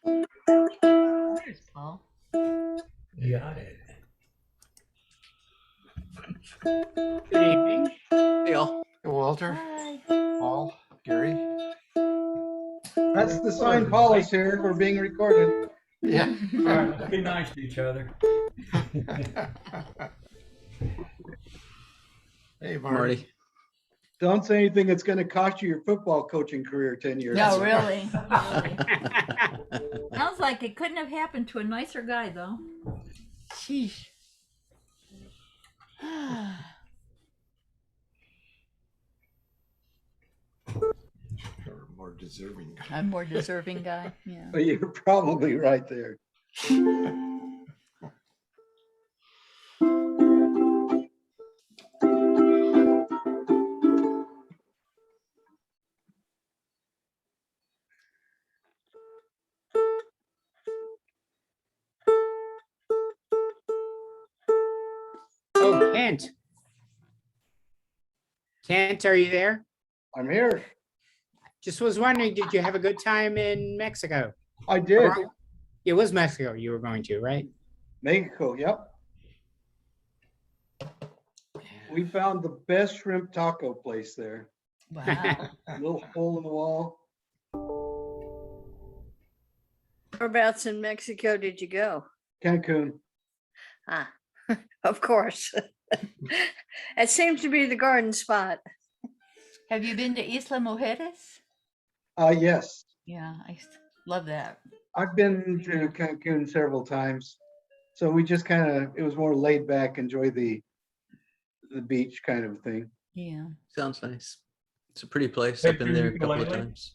There's Paul. Got it. Good evening. Hey, all. Hey, Walter, Hi. Paul, Gary. That's the sign Paul is here. We're being recorded. Yeah. All right, let's be nice to each other. Hey, Marty. Don't say anything that's going to cost you your football coaching career 10 years. No, really. Sounds like it couldn't have happened to a nicer guy, though. Sheesh. You're a more deserving guy. I'm more deserving guy. Yeah. But you're probably right there. Oh, Kent. Kent, are you there? I'm here. Just was wondering, did you have a good time in Mexico? I did. It was Mexico you were going to, right? Mexico, yep. We found the best shrimp taco place there. Wow. A little hole in the wall. Whereabouts in Mexico did you go? Cancun. Ah, of course. It seems to be the garden spot. Have you been to Isla Mujeres? Yes. Yeah, I love that. I've been to Cancun several times. So we just kind of, it was more laid back, enjoy the beach kind of thing. Yeah. Sounds nice. It's a pretty place. Take I've been your there a couple of ukulele? times.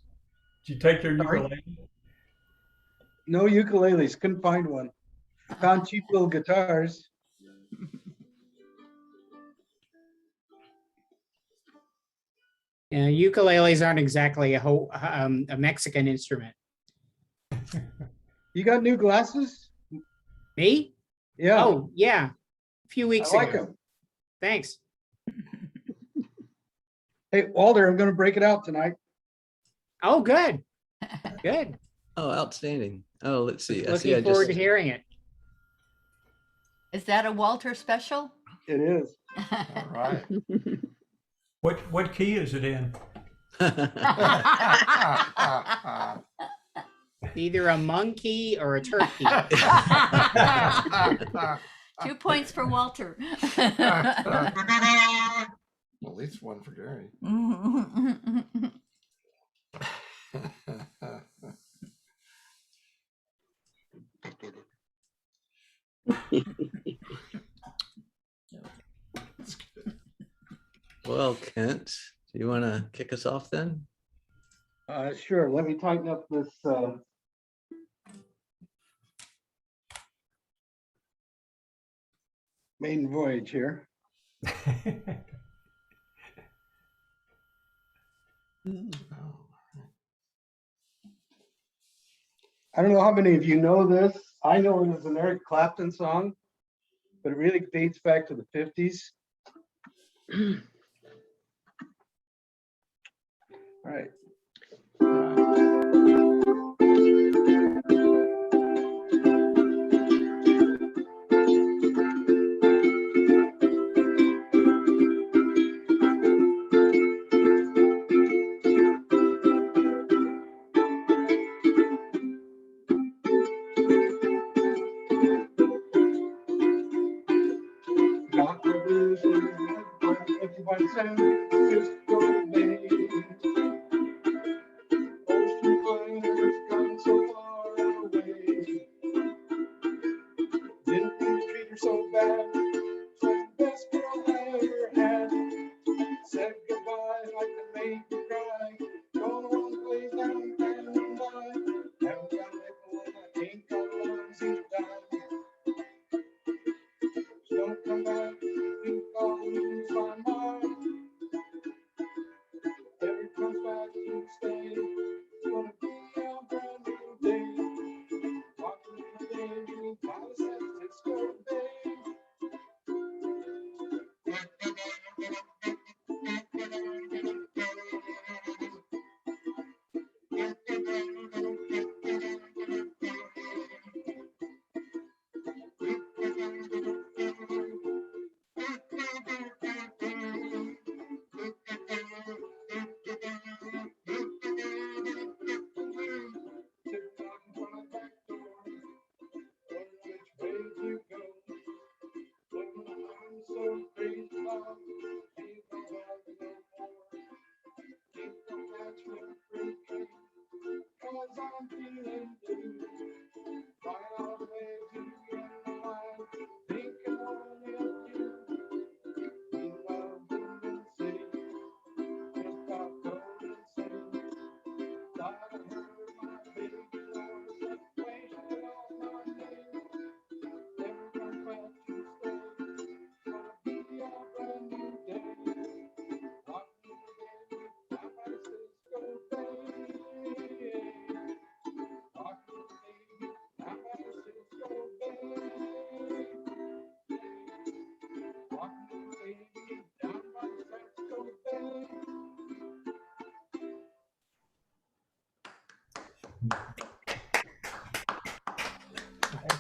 Did you take your Sorry? ukulele? No ukuleles, couldn't find one. Found cheap little guitars. Yeah, ukuleles aren't exactly a Mexican instrument. You got new glasses? Me? Yeah, Oh, yeah. A few I weeks like ago. them. Thanks. Hey, Walter, I'm going to break it out tonight. Oh, good. Good. Oh, outstanding. Oh, let's see. I see. Looking I forward to just. hearing it. Is that a Walter special? It is. All right. What key is it in? Either a monkey or a turkey. 2 points for Walter. At least one for Gary. That's good. Well, Kent, do you want to kick us off then? Sure, let me tighten up this. Maiden voyage here. I don't know how many of you know this. I know it as an Eric Clapton song, but it really dates back to the 50s. All right.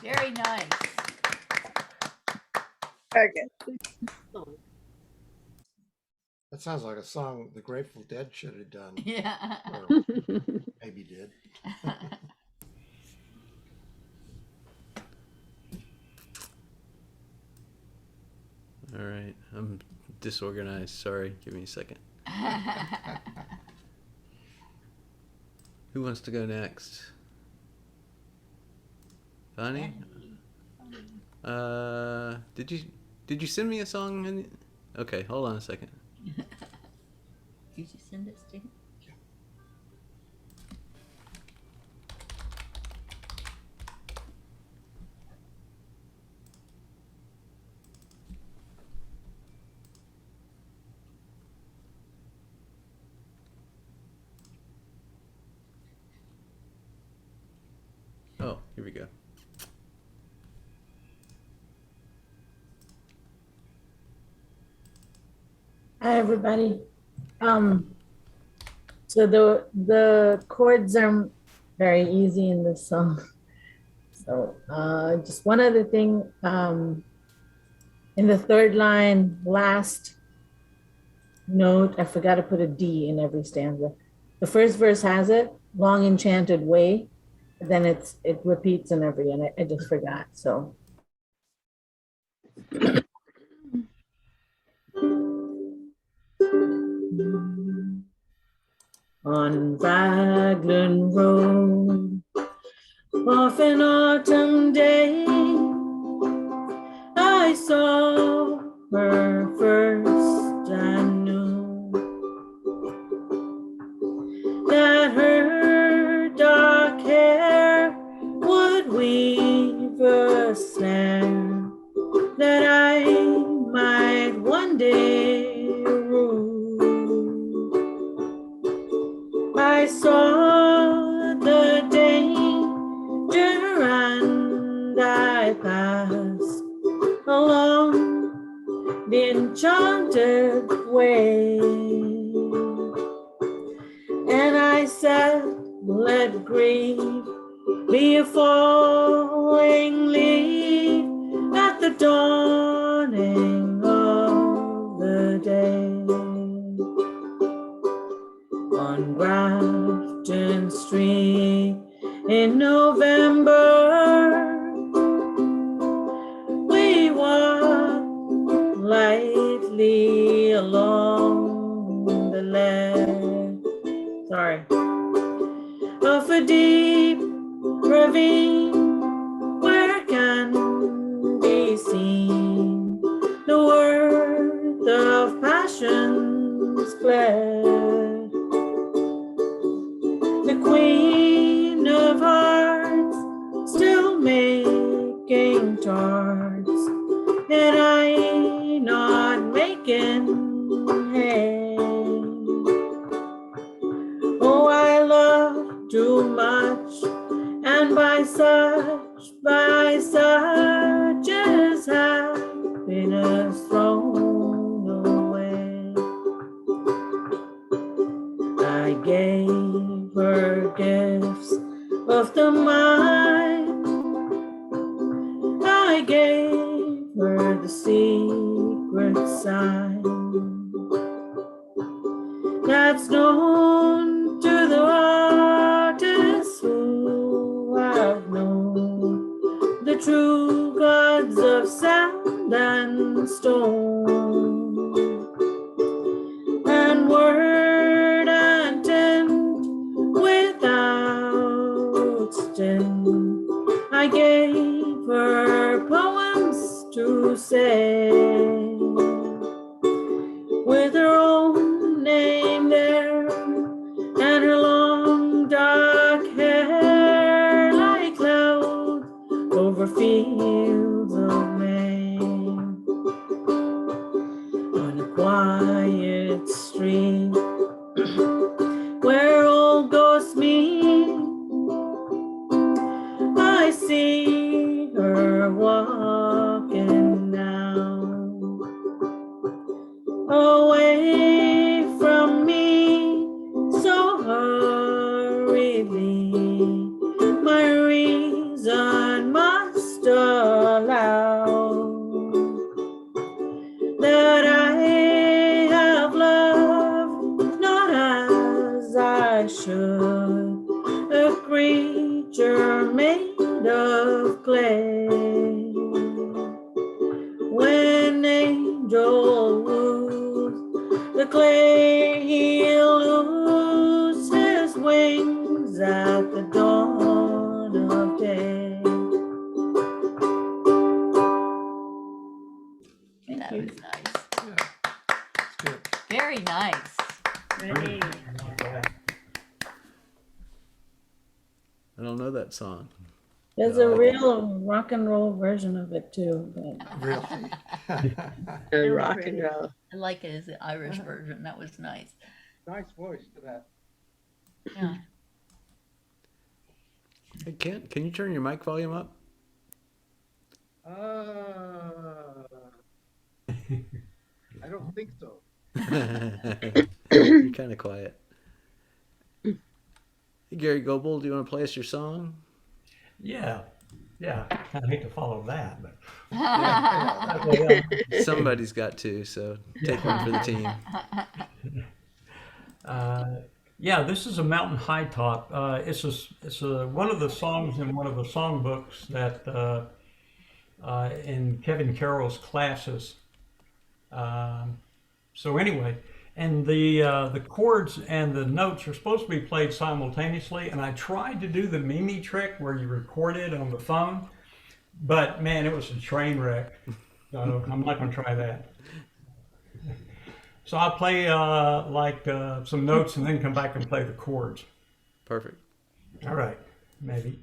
Very nice. Okay. That sounds like a song the Grateful Dead should have done, Yeah. or maybe did. All right. I'm disorganized. Sorry. Give me a second. Who wants to go next? Vany? Did you send me a song? Okay, hold on a second. Did you send this to him? Oh, here we go. Hi, everybody. So the chords are very easy in this song. So just one other thing, in the third line, last note, I forgot to put a D in every stanza. The first verse has it, long enchanted way, but then it repeats in every, and I just forgot, so. On Raglan Road, off an autumn day, I saw her first. I knew that her dark hair would weave a snare that I might one day rule. I saw the danger and I passed along the enchanted way. And I said, let grief be a falling leaf at the dawning of the day. On Grafton Street in November, we walked lightly along the ledge, of a deep ravine where can be seen the worth of passion's pledge. The Queen of Hearts still making tarts, and I not making hay. Oh, I love too much, and by such is happiness thrown away. I gave her gifts of the mind, I gave her the secret sign that's known to the artists who have known the true gods of sand and stone, and word and tint without gave her poems to say, with her own name there and her long dark hair like clouds over fields of May. On a quiet street where old ghosts meet, I see her walking now, away from me so hurriedly. My reason must allow that I have loved not as I should, a creature made of clay. When angel woos the clay, he'll lose his wings at the dawn of day. Thank That you. was nice. Yeah. It's good. Very nice. I don't know that song. There's a real rock and roll version of it too. But Really. Rock and roll. I like it as the Irish version. That was nice. Nice voice for that. Yeah. Hey, Kent, can you turn your mic volume up? I don't think so. You're kind of quiet. Hey, Gary Goble, do you want to play us your song? Yeah. Yeah. I kind of hate to follow that, but Somebody's got to, so take one for the team. yeah, this is a Mountain High Top. It's one of the songs in one of the songbooks that in Kevin Carroll's classes. So anyway, and the chords and the notes are supposed to be played simultaneously. And I tried to do the Mimi trick where you record it on the phone, but man, it was a train wreck. So I'm not going to try that. So I'll play some notes and then come back and play the chords. Perfect. All right, maybe.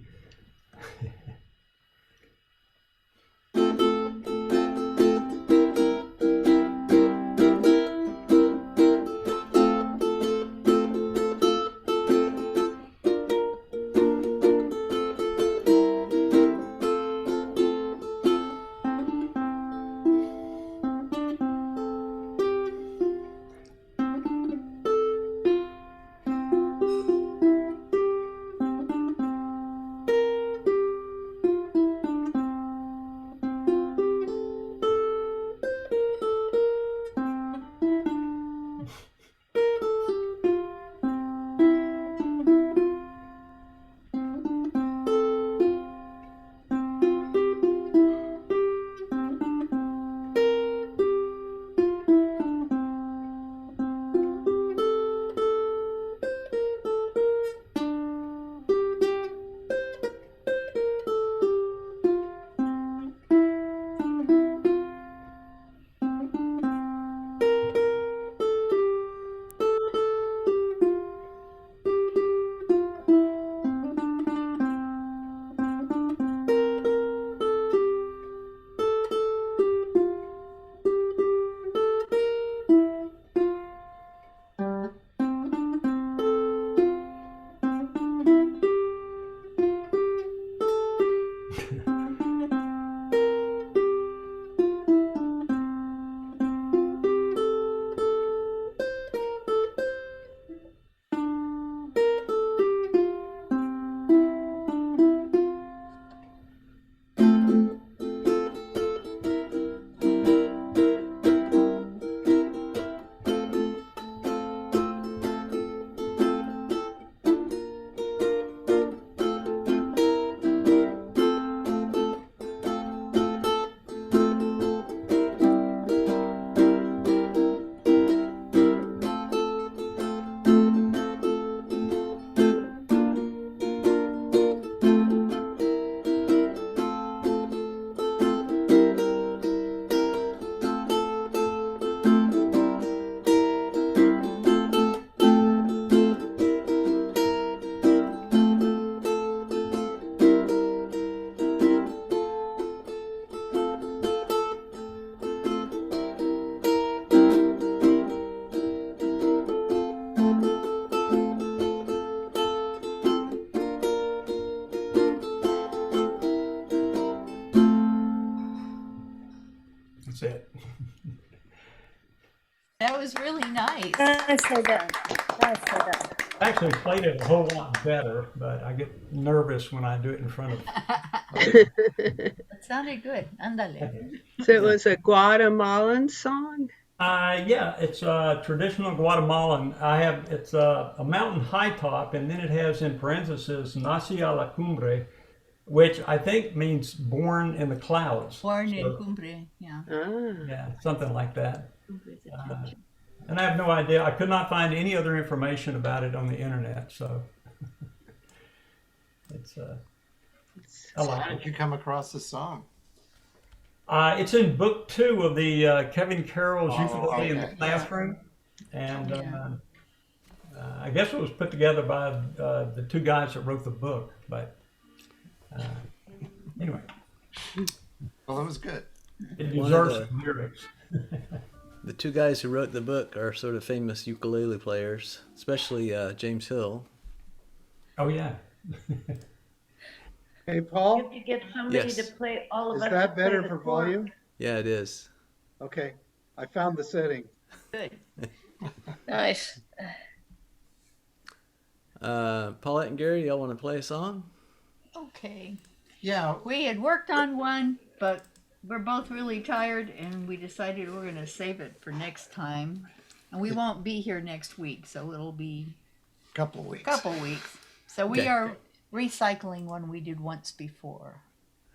That's it. That was really nice. Nicely done. Nicely done. I actually played it a whole lot better, but I get nervous when I do it in front of. It sounded good. Ándale. So it was a Guatemalan song? Yeah, it's traditional Guatemalan. It's a mountain high top, and then it has in parentheses "Nací a la cumbre," which I think means born in the clouds. Born in So, Cumbre. Yeah. Ah, yeah, something like that. And I have no idea. I could not find any other information about it on the internet. So it's I How like did it. you come across the song? It's in book 2 of the Kevin Carroll's Oh, Ukulele in the okay. Classroom, and Yeah. I guess it was put together by the 2 guys that wrote the book. But anyway, Well, it was good. it One of deserves the- some lyrics. The 2 guys who wrote the book are sort of famous ukulele players, especially James Hill. Oh yeah. Hey, Paul, You get somebody Yes. to play all of is us. that to play better the for chord. volume? Yeah, it is. Okay, I found the setting. Good. Nice. Paulette and Gary, y'all want to play a song? Okay. Yeah, We had worked on one, but we're both really tired, and we decided we're going to save it for next time. And we won't be here next week, so it'll be a couple of weeks. a couple weeks. So we Okay. are recycling one we did once before.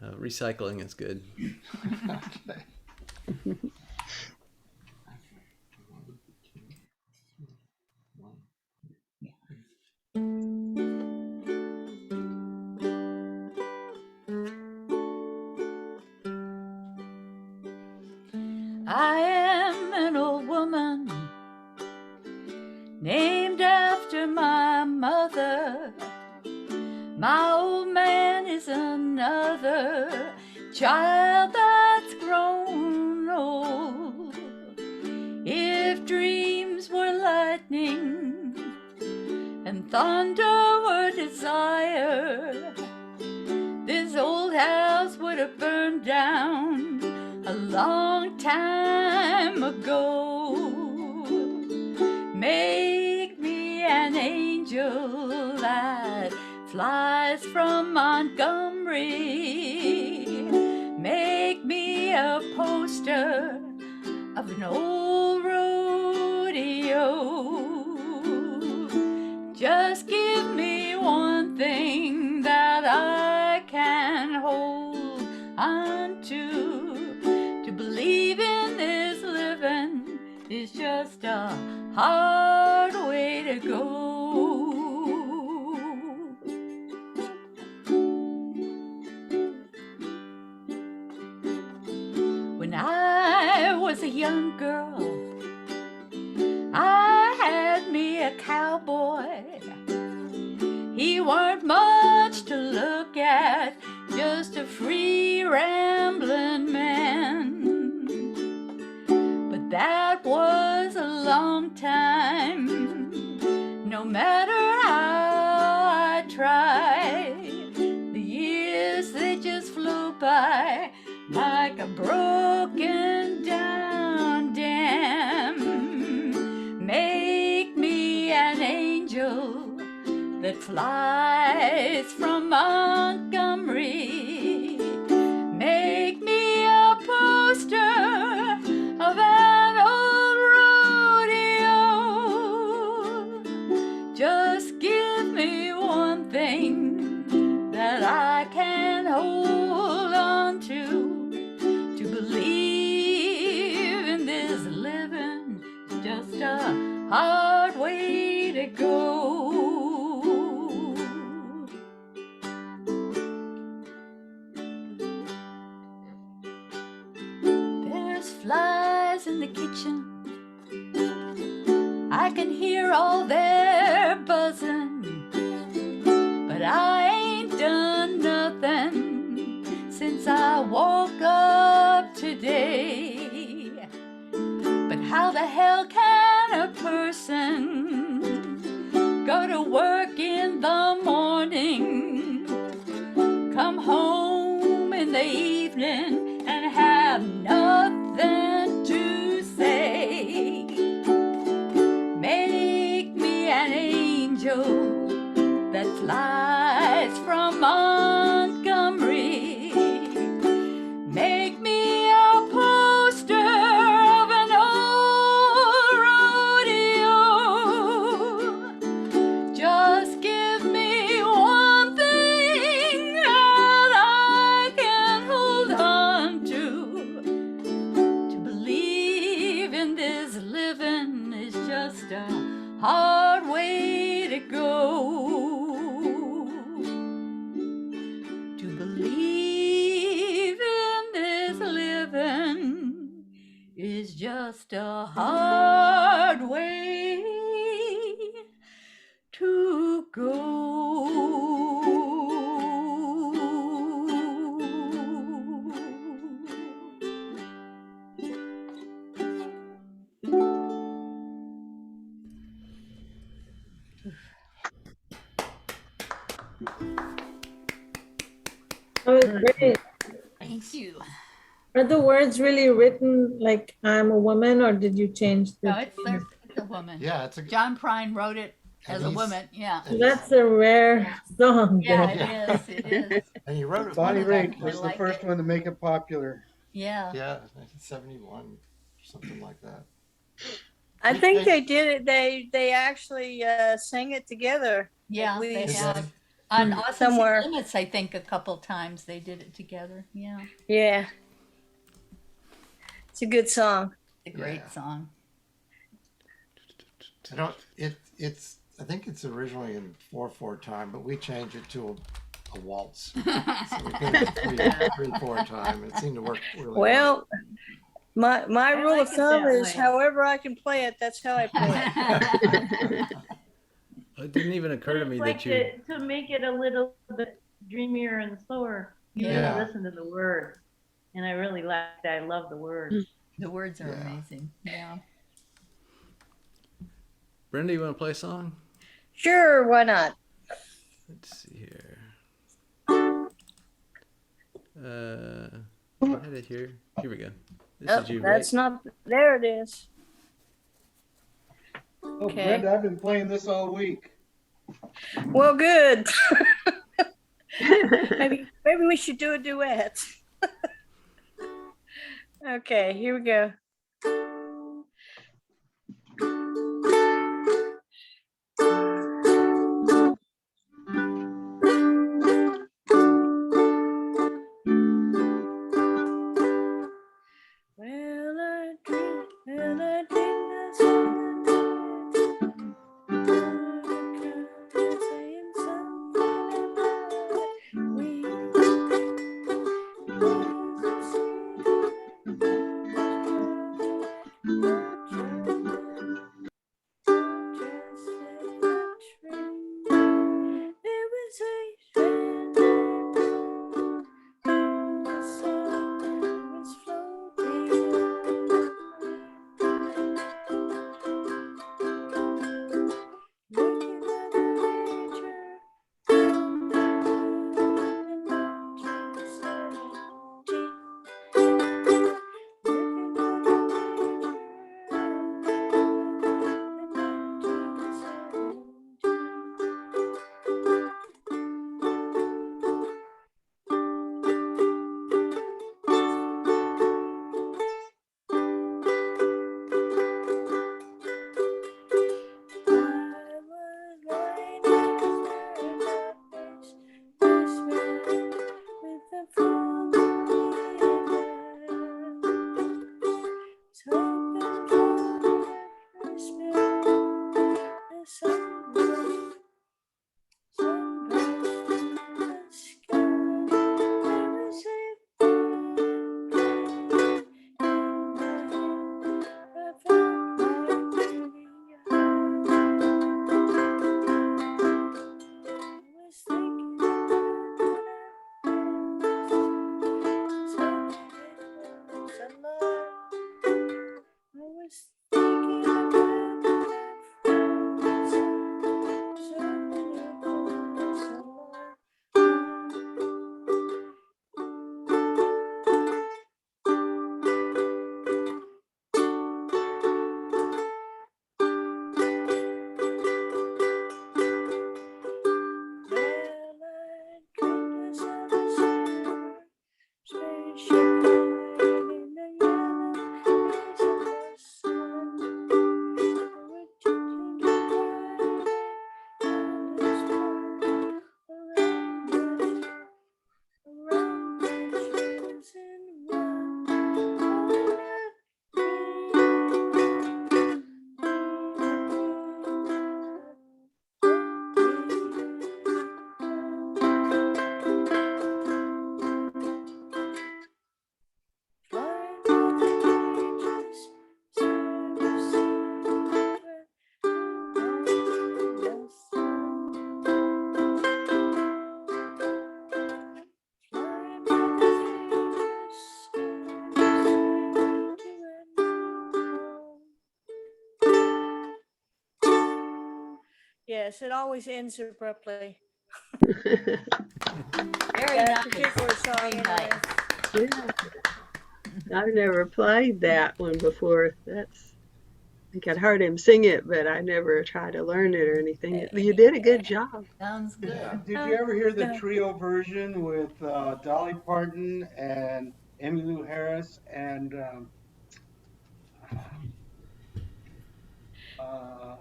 Recycling is good. Okay. I am an old woman named after my mother. My old man is another child that's grown old. If dreams were lightning and thunder were desire, this old house would have burned down a long time ago. Make me an angel that flies from Montgomery. Make me a poster of an old rodeo. Just give me one thing that I can hold on to. To believe in this living is just a hard way to go. When I was a young girl, I had me a cowboy. He weren't much to look at, just a free rambling man. But that was a long time. No matter how I tried, the years they just flew by like a broken down dam. Make me an angel that flies from Montgomery. Make me a poster of an old rodeo. Just give me one thing that I can hold on to believe in this living is just a hard way to go. There's flies in the kitchen. I can hear all their buzzing, but I ain't done nothing since I woke up today. But how the hell can a person go to work in the morning, come home in the evening, and have nothing than to say, make me an angel that flies from Montgomery. Make me a poster of an old rodeo. Just give me one thing that I can hold on to. To believe in this living is just a hard way to go. To believe in this living is just a hard way to go. That was great. Thank you. Are the words really written like I'm a woman, or did you change No, the? it's a woman. Yeah, it's a John Prine wrote it as And a he's- woman. Yeah. and That's a rare song. Yeah, then. it is. It is. And he wrote it. Bonnie Really Raitt was the like first it. one to make it popular. Yeah. Yeah, 1971, something like that. I think they did it. They actually sang it together. Yeah, We- they Is have. that- On Austin City Somewhere. Limits, I think a couple times they did it together. Yeah. Yeah. It's a good song. It's a great Yeah. song. I don't. It's. I think it's originally in 4/4 time, but we changed it to a waltz. So we did it 3/4 time. It seemed to work really Well, my I rule like of it thumb that is way. however I can play it, that's how I play it. It didn't even occur to me It's like that you. to make it a little bit dreamier and slower. You Yeah. have to listen to the words, and I really like that. I love the words. The words are Yeah. amazing. Yeah. Brenda, you want to play a song? Sure, why not? Let's see here. I had it here. Here we go. This Oh, is you, that's right? not, there it is. Oh, Okay. Brenda, I've been playing this all week. Well, good. maybe we should do a duet. Okay, here we go. Well, I dream and I dream I saying something about we. Yes, it always ends abruptly. Very That nice. particular song Very anyway. nice. Yeah. I've never played that one before. I think I'd heard him sing it, but I never tried to learn it or anything. You did a good job. Sounds good. Did you ever hear the trio version with Dolly Parton and Emmylou Harris and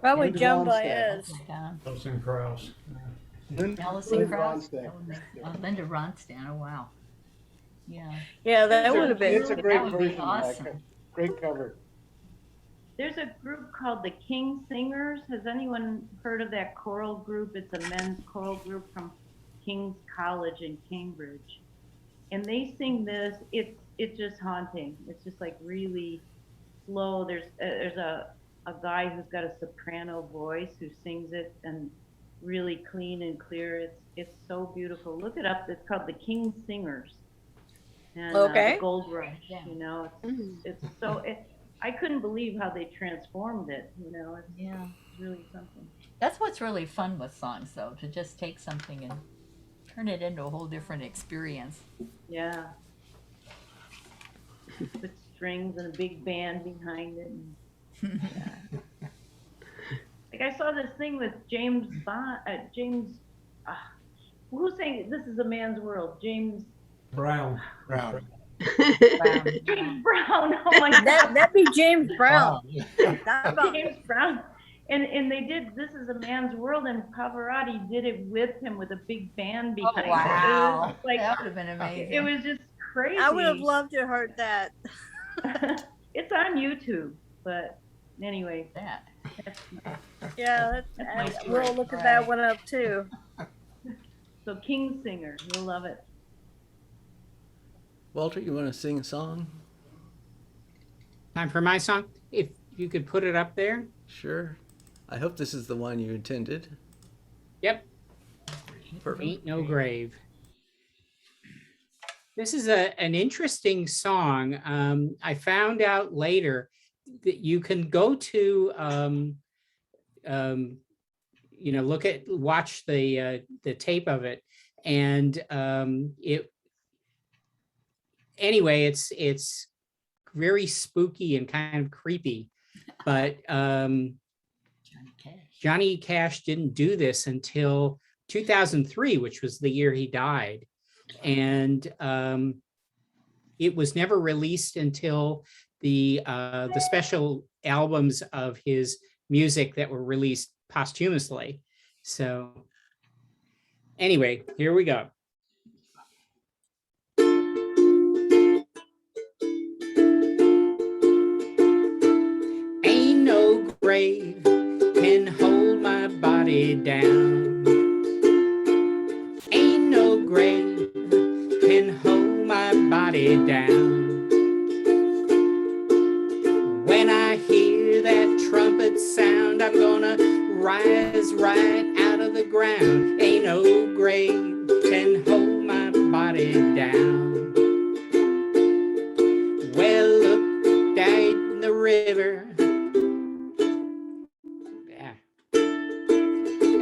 Probably Linda Joan Ronstadt? Baez. Those in Krause. Alison Linda Krauss. Ronstadt. Linda Ronstadt. Oh wow. Yeah. Yeah, that would have It's been. a great That would be version, awesome. Mike. Great cover. There's a group called the King Singers. Has anyone heard of that choral group? It's a men's choral group from King's College in Cambridge. And they sing this, it's just haunting. It's just like really slow. There's a guy who's got a soprano voice who sings it and really clean and clear. It's so beautiful. Look it up. It's called the King Singers. And Okay. the Goldrush, you know, it's so, I couldn't believe how they transformed it, you know, it's really something. That's what's really fun with songs, though, to just take something and turn it into a whole different experience. Yeah. With strings and a big band behind it. And, yeah. Like I saw this thing with James Bond, who's saying This Is a Man's World? James Brown. James Brown. Oh my God. That'd be James Brown. James Brown. And they did This Is a Man's World, and Pavarotti did it with him with a big band behind Oh, wow. it. It was like, That would have been amazing. it was just crazy. I would have loved to have heard that. It's on YouTube, but anyway. that. Yeah, That's my we'll story. look at that one up too. So King Singer, you'll love it. Walter, you want to sing a song? Time for my song. If you could put it up there. Sure. I hope this is the one you intended. Yep. Perfect. Ain't No Grave. This is an interesting song. I found out later that you can go to, watch the tape of it, and it's very spooky and kind of creepy, but Johnny Cash didn't do this until 2003, which was the year he died. And it was never released until the special albums of his music that were released posthumously. So anyway, here we go. Ain't no grave can hold my body down. Ain't no grave can hold my body down. When I hear that trumpet sound, I'm gonna rise right out of the ground. Ain't no grave can hold my body down. Well, look down the river. Yeah.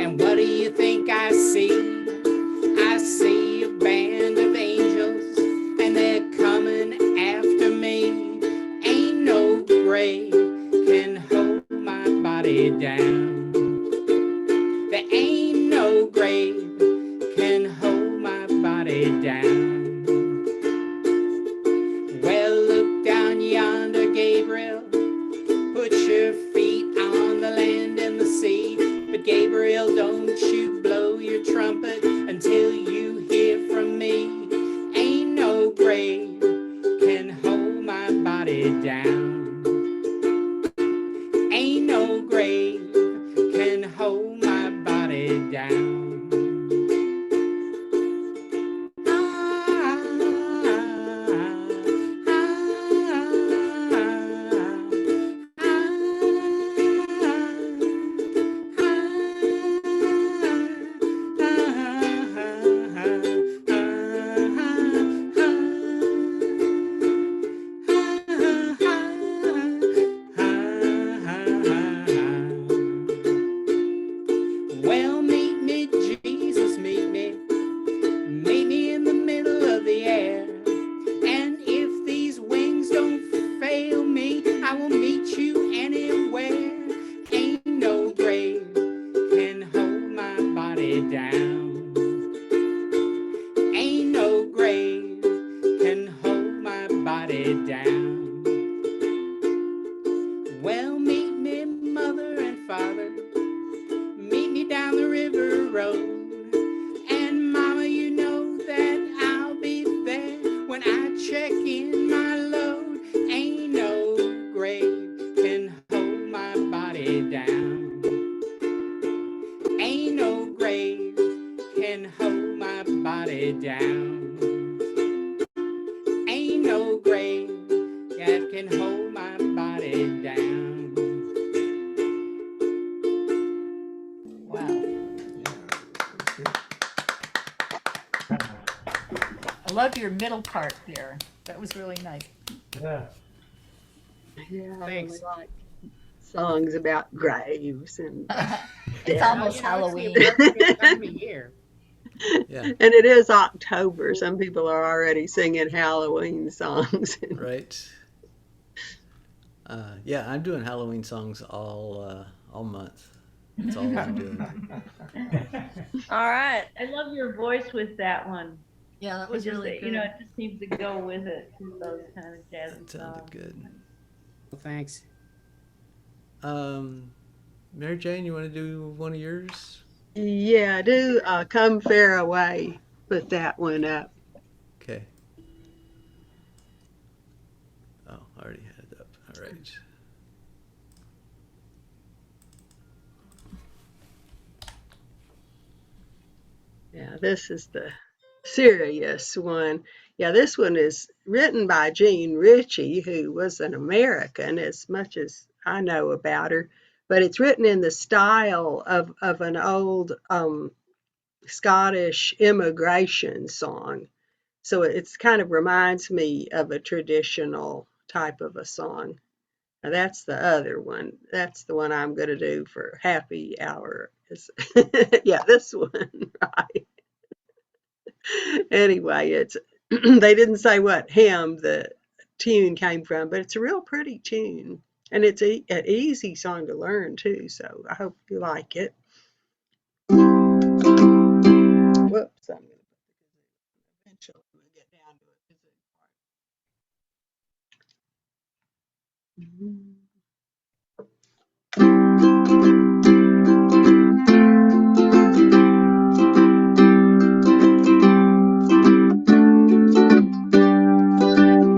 And what do you think I see? I see a band of angels, and they're coming after me. Ain't no grave can hold my body down. There ain't no grave can hold my body down. Well, look down yonder, Gabriel. Put your feet on the land and the sea. But Gabriel, don't you blow your trumpet until you hear from me. Ain't no grave can hold my body down. Ain't no grave can hold my body down. body down. Well, meet me, mother and father. Meet me down the river road. And mama, you know that I'll be there when I check in my load. Ain't no grave can hold my body down. Ain't no grave can hold my body down. Ain't no grave that can hold my body down. Wow. Yeah. I love your middle part there. That was really nice. Yeah. Yeah, I Thanks. really like songs about graves and It's death. almost Halloween. It's the appropriate time of year. Yeah, And it is October. Some people are already singing Halloween songs. right. Yeah, I'm doing Halloween songs all month. That's all I'm doing. All right. I love your voice with that one. Yeah, that It was just, really you good. know, it just seems to go with it, those kind of jazzy That sounded songs. good. Well, thanks. Mary Jane, you want to do one of yours? Yeah, I do Come Fair Away. Put that one up. Okay. Oh, I already had it up. All right. Yeah, this is the serious one. Yeah, this one is written by Jean Ritchie, who was an American, as much as I know about her. But it's written in the style of an old Scottish immigration song. So it's kind of reminds me of a traditional type of a song. Now that's the other one. That's the one I'm going to do for happy hour. Yeah, this one, right? Anyway, it's they didn't say what hymn the tune came from, but it's a real pretty tune. And it's an easy song to learn too, so I hope you like it. Whoops, I'm going to eventually we'll get down to it.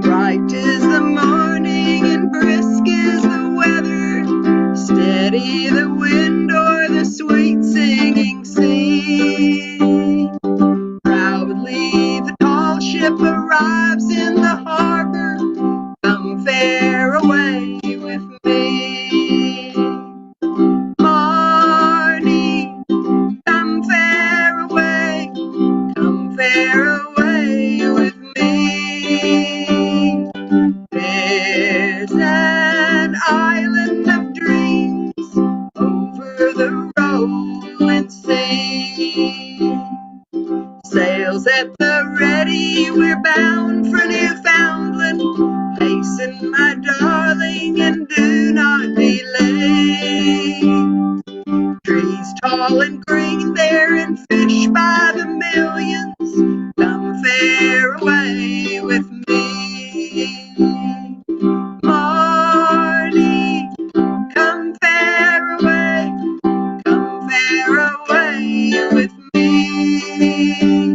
Bright is the morning and brisk is the weather, steady the wind o'er the sweet singing sea. Proudly the tall ship arrives in the harbor, come fare away with me. Marty, come fare away with me. There's an island of dreams over the rolling sea. Sails at the ready, we're bound for Newfoundland. Hasten, my darling, and do not delay. Trees tall and green there and fish by the millions. Come fare away with me. Marty, come fare away with me.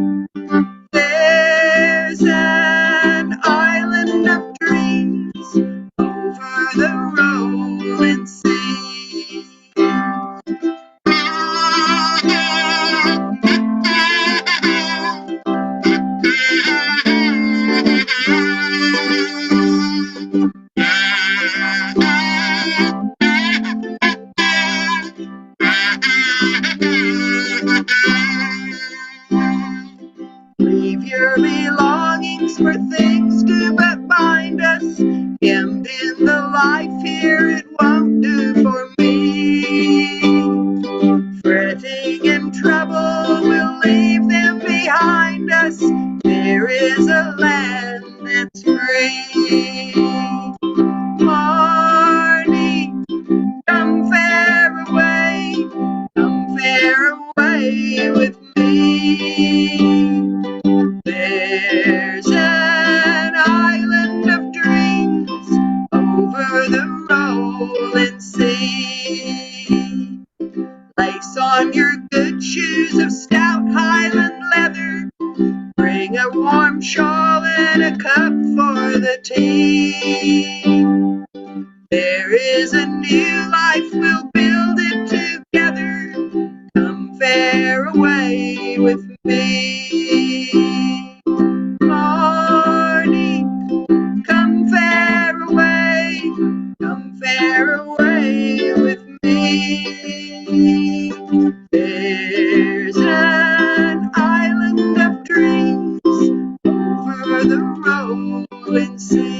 There's an island of dreams over the rolling sea. Leave your belongings, for things do but bind us. Hemmed in the life here, it won't do for me. Fretting and trouble, we'll leave them behind us. There is a land that's free. Marty, come fare away with me. There's an island of dreams warm shawl and a cup for the tea. There is a new life, we'll build it together. Come fare away with me. Marty, come fare away. Come fare away with me. There's an island of dreams over the rolling sea.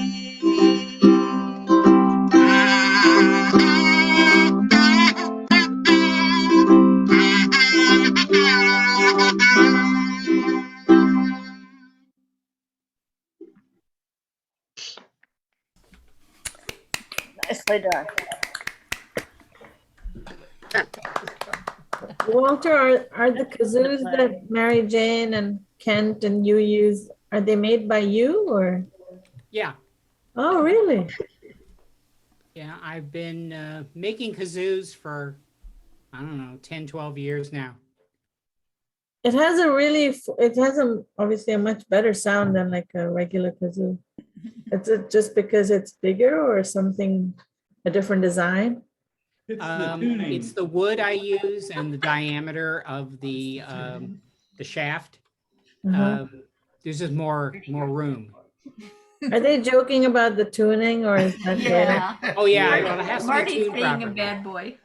Nicely done. Walter, are the kazoos that Mary Jane and Kent and you use, are they made by you or? Yeah, Oh, really? yeah, I've been making kazoos for, I don't know, 10, 12 years now. It has a really, it has obviously a much better sound than like a regular kazoo. Is it just because it's bigger or something, a different design? It's the tuning. It's the wood I use and the diameter of the shaft. Uh-huh. There's just more room. Are they joking about the tuning or is that later? Yeah. Oh yeah, well, it has to be Marty's tuned being a properly. bad boy.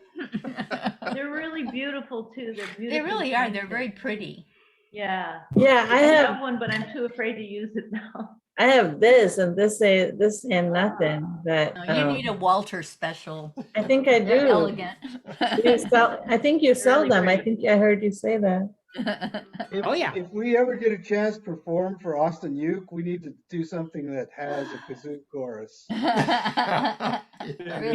They're really beautiful too. They're beautiful. They really are. They're very pretty. Yeah. Yeah, I have one, but I'm too afraid to use it now. I have this and this and nothing, but No, you need a Walter special. I think I They're do. elegant. I think you sell really them. I pretty. think I heard you say that. Oh yeah. If we ever get a chance to perform for Austin Uke, we need to do something that has a kazoo chorus. Do you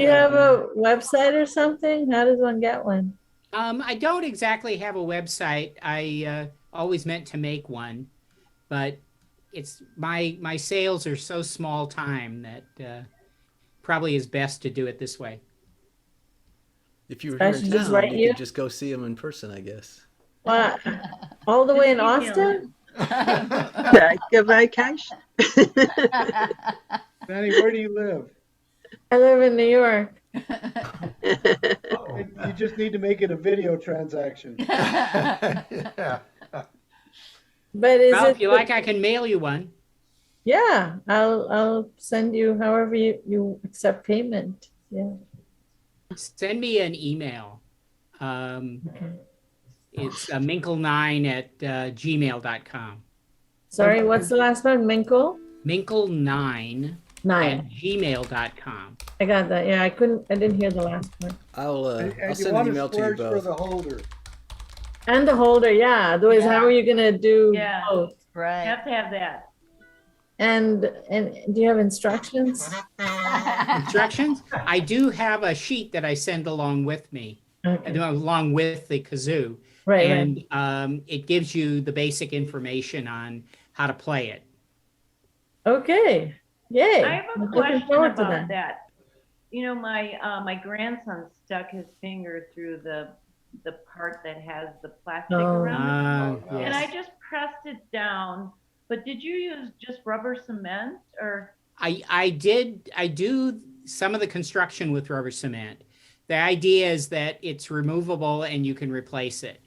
have a website or something? How does one get one? I don't exactly have a website. I always meant to make one, but it's my sales are so small time that probably is best to do it this way. If you were I here in should just town, write you you? could just go see them in person, I guess. What? All the way in Austin? Take a vacation. Vany, where do you live? I live in New York. You just need to make it a video transaction. Yeah. But is Well, it? if you like, I can mail you one. Yeah, I'll send you however you accept payment. Yeah. Send me an email. It's minkle9@gmail.com. Sorry, what's the last one? Minkle? Minkle9 9. at gmail.com. I got that. Yeah, I didn't hear the last one. I'll And you send an want email a to you splurge for both. the holder. And the holder, yeah. Otherwise, how are you gonna do Yeah. both? Right. Have to have that. And do you have instructions? Instructions? I do have a sheet that I send along with me, Okay. along with the kazoo. Right, And it gives you the basic information on how to play it. Okay. Yay. I have a I'm looking question forward to about that. You know, my grandson stuck his finger through the part that has the plastic Oh. around it. And I Yes. just pressed it down. But did you use just rubber cement or? I do some of the construction with rubber cement. The idea is that it's removable and you can replace it.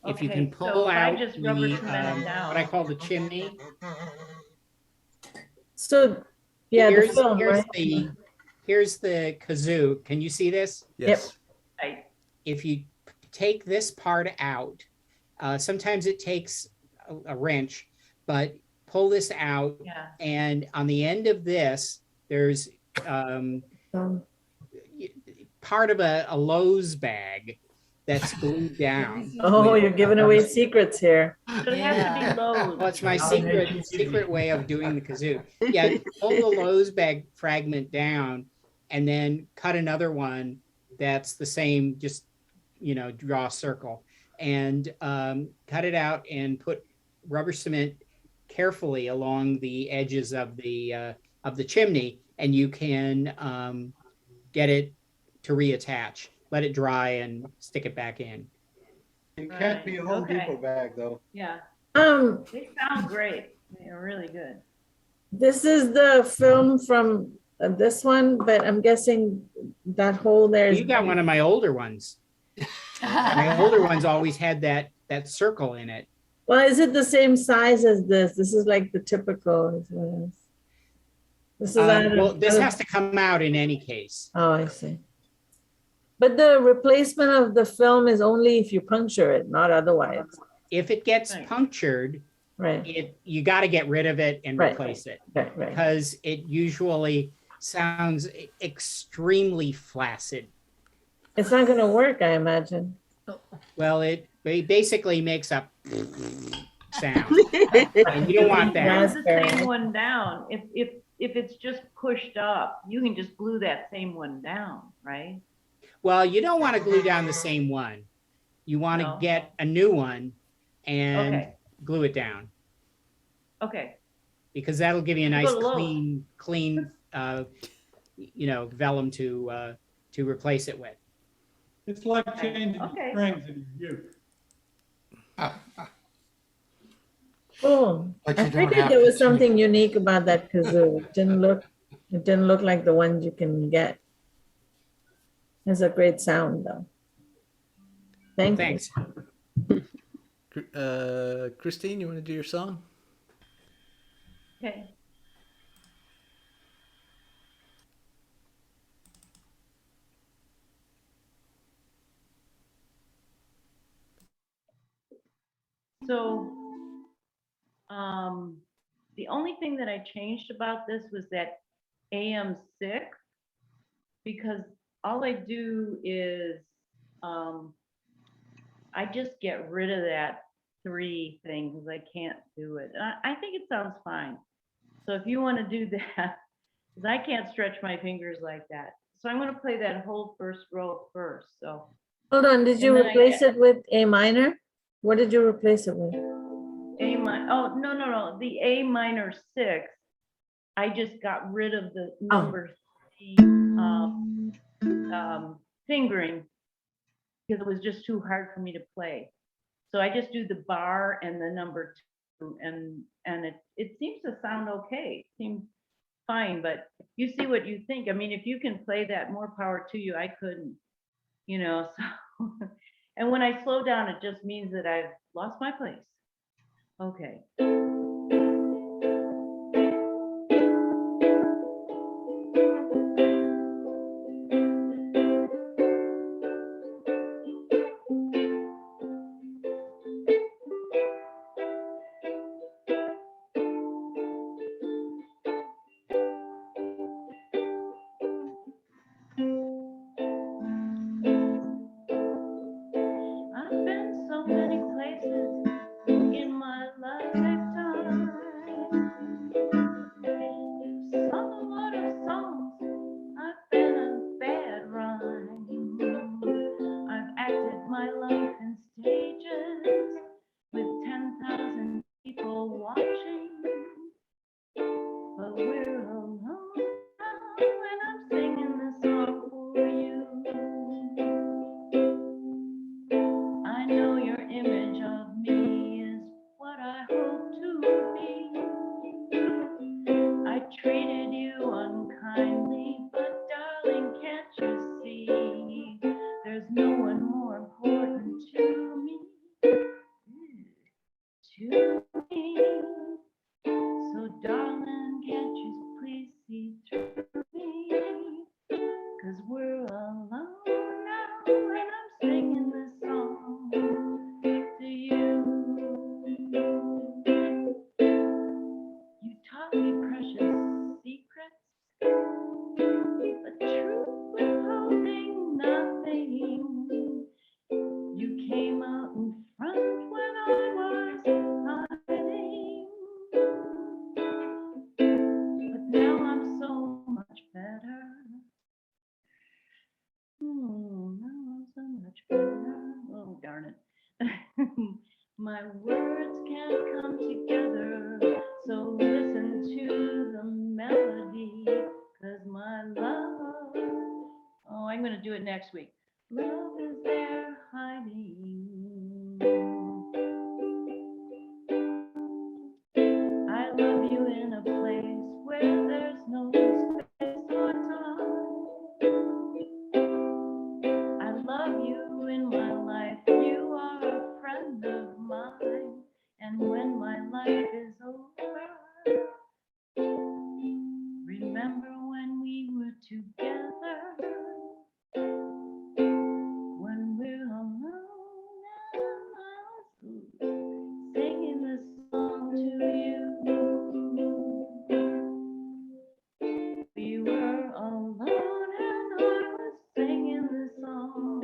If you can Okay, pull so if I out just rubber the, cement it down. what I call the chimney. So, yeah, the Here's, film, here's right? here's the kazoo. Can you see this? Yes. Right. If you take this part out, sometimes it takes a wrench, but pull this out, Yeah. and on the end of this, there's part of a Lowe's bag that's glued down. Oh, you're giving away secrets here. So it has to be Lowe's. Well, it's my secret way of doing the kazoo. Yeah, pull the Lowe's bag fragment down, and then cut another one that's the same. Just draw a circle and cut it out and put rubber cement carefully along the edges of the chimney, and you can get it to reattach. Let it dry and stick it back in. It can't be a Home Okay. Depot bag though. Yeah. They sound great. They're really good. This is the film from this one, but I'm guessing that whole there's. You got one of my older ones. My older ones always had that circle in it. Well, is it the same size as this? This is like the typical. This is Well, this has to come out in any case. Oh, I see. But the replacement of the film is only if you puncture it, not otherwise. If it gets punctured, right, you got to get rid of it and replace it, right. because it usually sounds extremely flaccid. It's not going to work, I imagine. Well, it basically makes a sound, and you don't want that. Glue the same one down. If it's just pushed up, you can just glue that same one down, right? Well, you don't want to glue down the same one. You want to get a new one and glue it down. Okay. Because that'll give you a nice Go clean vellum to replace it with. It's like changing strings in your uke. Oh, But I you don't figured have there to was something unique about that kazoo. It didn't look like the ones you can get. It's a great sound though. Thanks. Christine, you want to do your song? Okay. So, the only thing that I changed about this was that AM6, because all I do is, I just get rid of that 3 thing because I can't do it. And I think it sounds fine. So if you want to do that, because I can't stretch my fingers like that. So I'm going to play that whole first row first. So Hold on, did you replace it with A minor? What did you replace it with? A minor. Oh, no. The A minor 6. I just got rid of the number 3 fingering because it was just too hard for me to play. So I just do the bar and the number 2, and it seems to sound okay. It seems fine, but you see what you think. I mean, if you can play that, more power to you. I couldn't, so. And when I slow down, it just means that I've lost my place. Okay. My words can't come together, so listen to the melody, 'cause my love, I'm gonna do it next week. Love is there hiding. love you in a place where there's no space or time. I love you in my life. You are a friend of mine. And when my life is over, remember when we were together, when we're alone and singing this song to you. We were alone and I was singing this song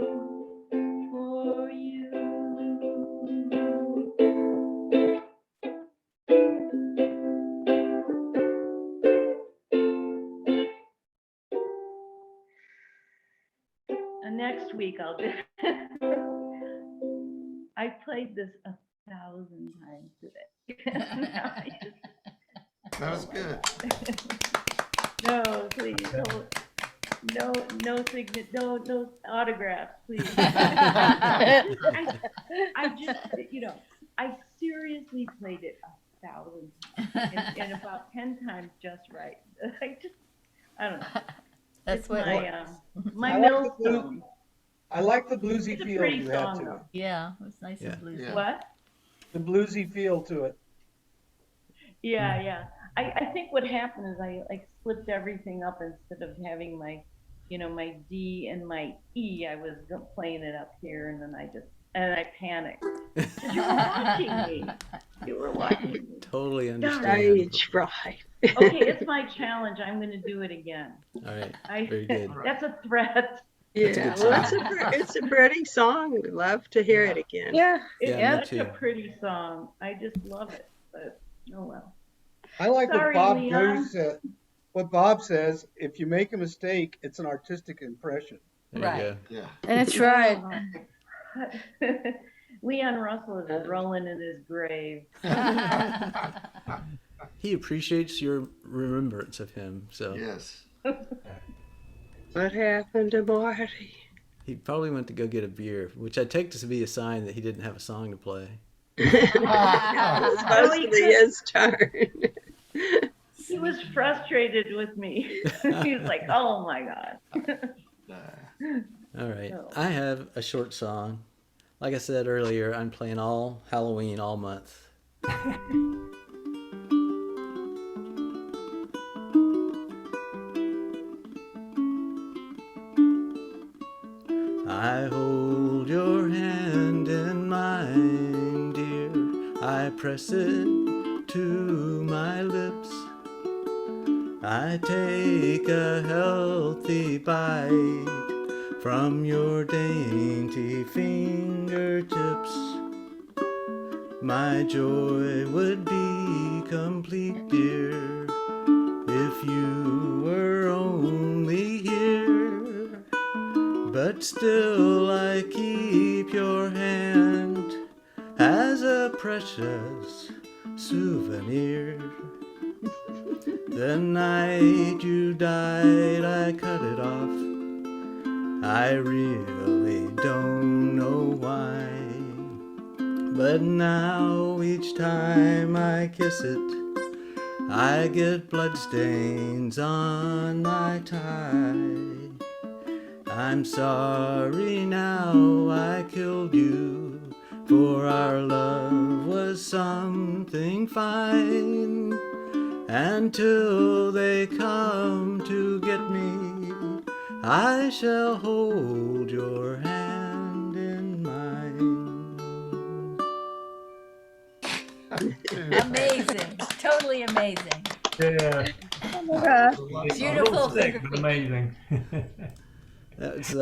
for you. And next week I'll do. I played this 1,000 times today. Now I just- That was good. No, please, no signature, no autographs, please. I just, I seriously played it 1,000 times and about 10 times just right. I don't know. That's It's what. my I like the millstone. I like the bluesy It's a feel pretty you had song, to though. it. Yeah, it was nice Yeah. and bluesy. Yeah. What? The bluesy feel to it. Yeah. I think what happened is I like slipped everything up instead of having my, my D and my E. I was playing it up here, and then I panicked. 'Cause you were watching me. You were watching me. Totally understand. Stage fright. Okay, it's my challenge. I'm going to do it again. All right. Very good. That's a threat. That's a Yeah, good well, song. it's a pretty song. We'd love to hear it again. Yeah. It's Yeah, me such a too. pretty song. I just love it. But oh well. I like Sorry, what Bob Leon. Goose said. What Bob says, if you make a mistake, it's an artistic impression. There Right. you Yeah. That's right. Leon Russell is rolling in his grave. go. He appreciates your remembrance of him, so Yes. What happened to Marty? he probably went to go get a beer, which I take to be a sign that he didn't have a song to play. It's supposed to be his turn. He was frustrated with me. He was like, oh my God. All right. No. I have a short song. Like I said earlier, I'm playing all Halloween all month. I hold your hand in mine, dear. I press it to my lips. I take a healthy bite from your dainty fingertips. My joy would be complete, dear, if you were only here. But still I keep your hand as a precious souvenir. The night you died, I cut it off. I really don't know why. But now each time I kiss it, I get bloodstains on my tie. I'm sorry now I killed you, for our love was something fine. Until they come to get me, I shall hold your hand in mine. Amazing. Totally amazing. Yeah. Oh my gosh. Beautiful A little thick, finger but amazing. That's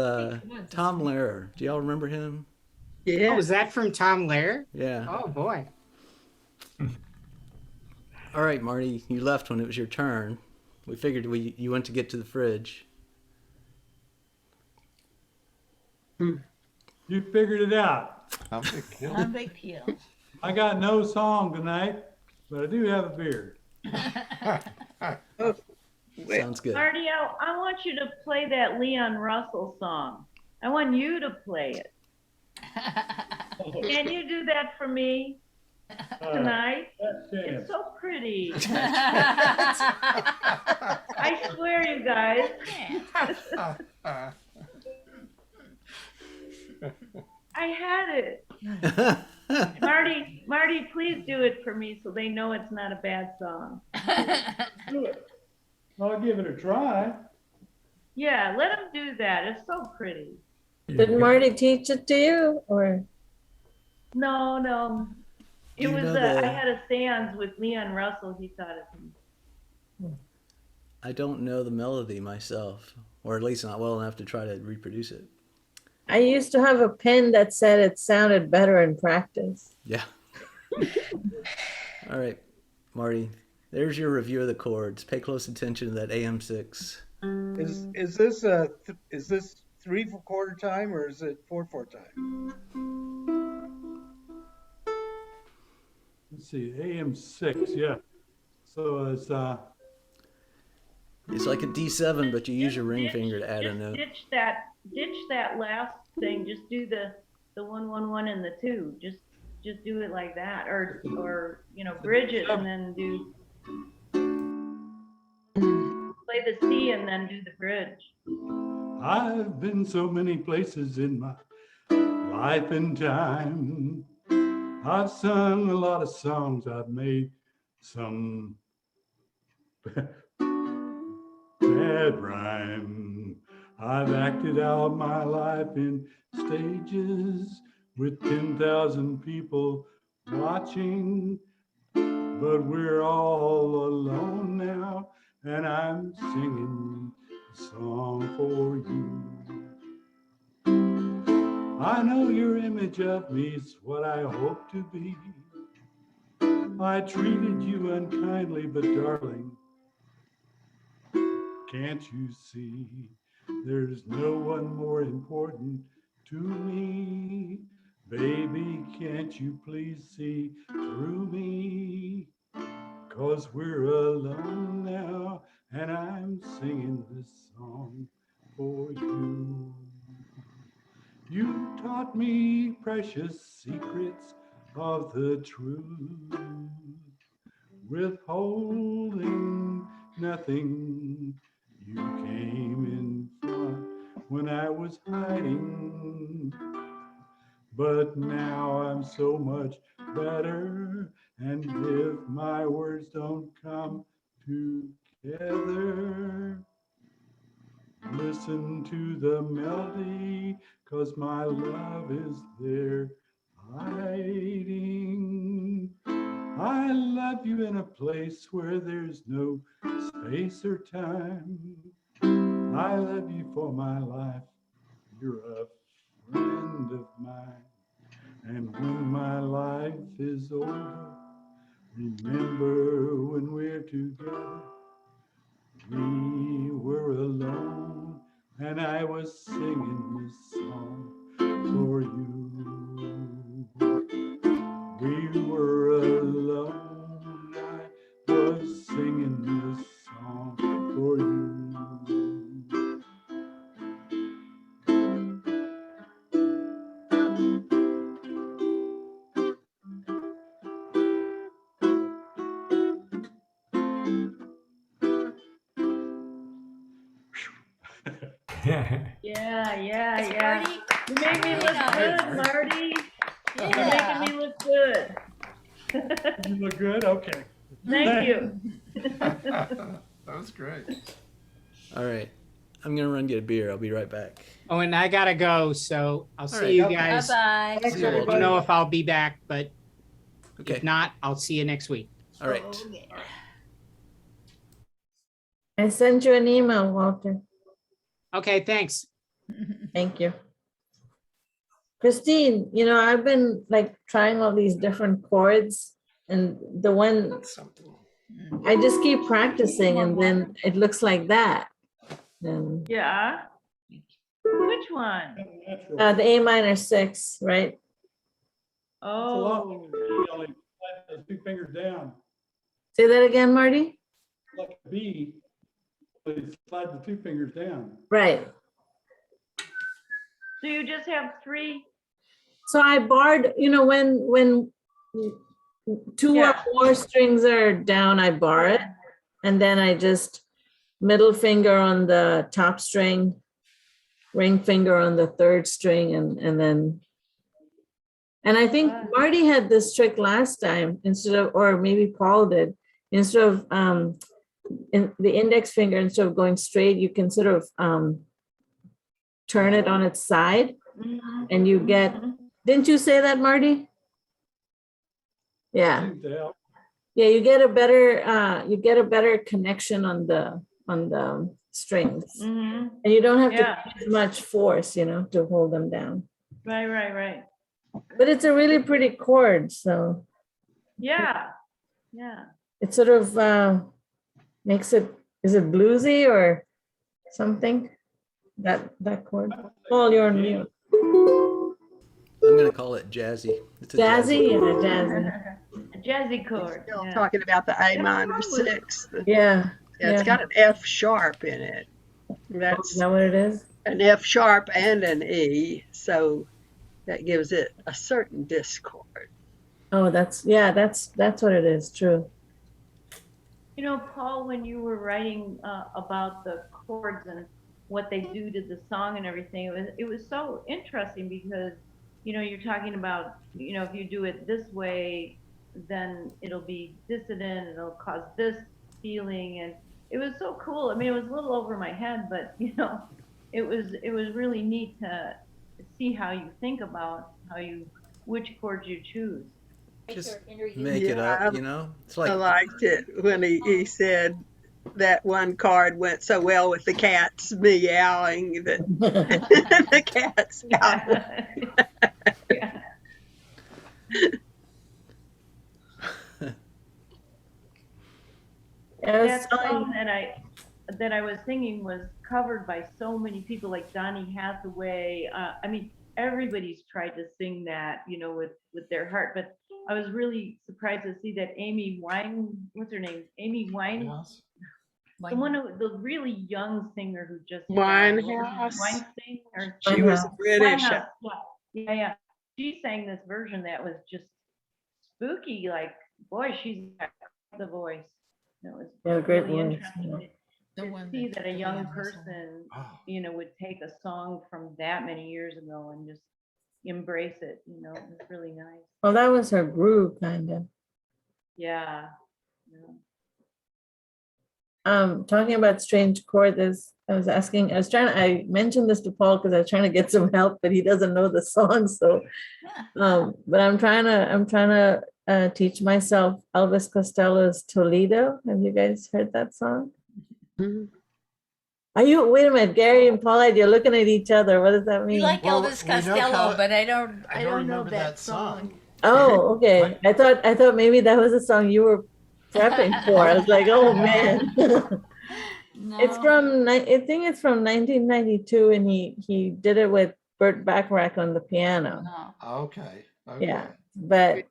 Tom Lehrer. Do y'all remember him? Yeah. Oh, is that from Tom Lehrer? Yeah. Oh boy. All right, Marty, you left when it was your turn. We figured you went to get to the fridge. You figured it out. I'm big kill. No big deal. I got no song tonight, but I do have a beer. Sounds good. Marty, I want you to play that Leon Russell song. I want you to play it. Can you do that for me? tonight. It's so pretty. I swear, you guys. I had it. Marty, please do it for me so they know it's not a bad song. Do it. I'll give it a try. Yeah, let them do that. It's so pretty. Did Marty teach it to you or? No. It You was, know the- I had a seance with Leon Russell. He taught it to me. I don't know the melody myself, or at least not well enough to try to reproduce it. I used to have a pen that said it sounded better in practice. Yeah. All right, Marty, there's your review of the chords. Pay close attention to that AM6. Is this 3/4 time or is it 4/4 time? Let's see, AM6, yeah. So it's It's like a D7, but you use your ring finger to add a note. Ditch that last thing. Just do the 1 1 1 and the 2. Just do it like that, or bridge it and then do play the C and then do the bridge. I've been so many places in my life and time. I've sung a lot of songs. I've made some bad rhyme. I've acted out my life in stages with 10,000 people watching, but we're all alone now, and I'm singing a song for you. I know your image of me is what I hope to be. I treated you unkindly, but darling, can't you see? There's no one more important to me. Baby, can't you please see through me? 'Cause we're alone now, and I'm singing this song for you. You taught me precious secrets of the truth, withholding nothing. You came in front when I was hiding, but now I'm so much better, and if my words don't come together, listen to the melody, 'cause my love is there hiding. I love you in a place where there's no space or time. I love you for my life. You're a friend of mine. And when my life is over, remember when we're together, we were alone, and I was singing this song for you. We were alone, I was singing this song for you. Yeah. You made me look good, Marty. You're making me look good. You look good? Okay. Thank you. That was great. All right. I'm going to run get a beer. I'll be right back. Oh, and I gotta go, so I'll see right. you guys. Bye-bye. Thanks, See you, I everybody. don't know if I'll be back, but Okay. if not, I'll see you next week. All right. I sent you an email, Walter. Okay, thanks. Thank you. Christine, I've been like trying all these different chords, and the one Something. I just keep practicing, and then it looks like that. And Yeah. Which one? the A minor 6, right? It's a lot. Oh. You only slide those 2 fingers down Say that again, Marty. like a B. But you slide the 2 fingers down. Right. So you just have 3? So I barred, when two or Yeah. more strings are down, I bar it. And then I just middle finger on the top string, ring finger on the third string, and then. And I think Wow. Marty had this trick last time instead of, or maybe Paul did, instead of in the index finger, instead of going straight, you can sort of turn it on its side Mhm. and you get, Mhm. didn't you say that, Marty? Yeah. Seems to help. Yeah, you get a better connection on the strings. Mhm. And you don't have Yeah. to use much force, to hold them down. Right. But it's a really pretty chord, so Yeah. Yeah. it sort of makes it, is it bluesy or something? That chord. Paul, you're on mute. I'm gonna call it jazzy. It's a Jazzy? Yeah, chord. jazzy. A jazzy chord. Still Yeah. talking about the A And minor Paul was- sixth. Yeah. Yeah, it's got an F sharp in it. Oh, is That's that what it is? an F sharp and an E, so that gives it a certain discord. Oh, that's what it is. True. Paul, when you were writing about the chords and what they do to the song and everything, it was so interesting because, you're talking about, if you do it this way, then it'll be dissonant, it'll cause this feeling, and it was so cool. I mean, it was a little over my head, but it was really neat to see how you think about which chords you choose. Just make it Yeah, up, It's I like liked it when he said that one card went so well with the cats meowing that the cats out. Yeah. That song that I was singing was covered by so many people, like Donny Hathaway. I mean, everybody's tried to sing that, with their heart. But I was really surprised to see that what's her name? Amy Yes. the really young singer who just Winehouse. Weinstein or She was Winehouse. British. Winehouse. Yeah. She sang this version that was just spooky. Like, boy, she's got the voice. It was Yeah, great really voice. interesting to see that a young person, would take a song from that many years ago and just embrace it. It was really nice. Well, that was her groove, kind of. Yeah. Talking about strange chords, I mentioned this to Paul because I was trying to get some help, but he doesn't know the song. So, but I'm trying to teach myself Elvis Costello's Toledo. Have you guys heard that song? Mhm. Wait a minute, Gary and Paulette, you're looking at each other. What does that mean? You like Well, Elvis we know Costello, Co- but I don't know remember that song. Oh, okay. I thought maybe that was a song you were prepping for. I was like, oh man. No. I think it's from 1992, and he did it with Burt Bacharach on the piano. No. Okay. Yeah, but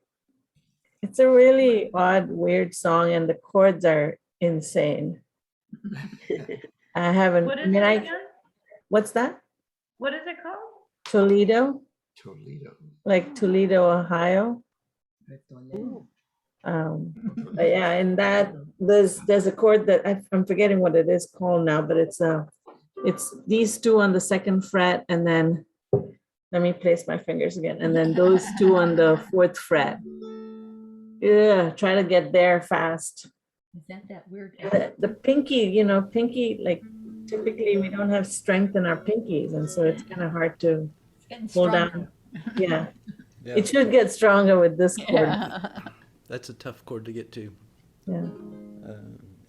it's a really odd, weird song, and the chords are insane. I haven't. What is it again? What's that? What is it called? Toledo, Toledo. like Toledo, Ohio. But yeah, and that there's a chord that I'm forgetting what it is called now, but it's these two on the second fret, and then let me place my fingers again, and then those two on the fourth fret. Yeah, try to get there fast. Is that weird? The pinky, like typically we don't have strength in our pinkies, and so it's kind of hard to It's getting pull stronger. down. Yeah, yeah, it should get stronger with this chord. Yeah. that's a tough chord to get to. Yeah.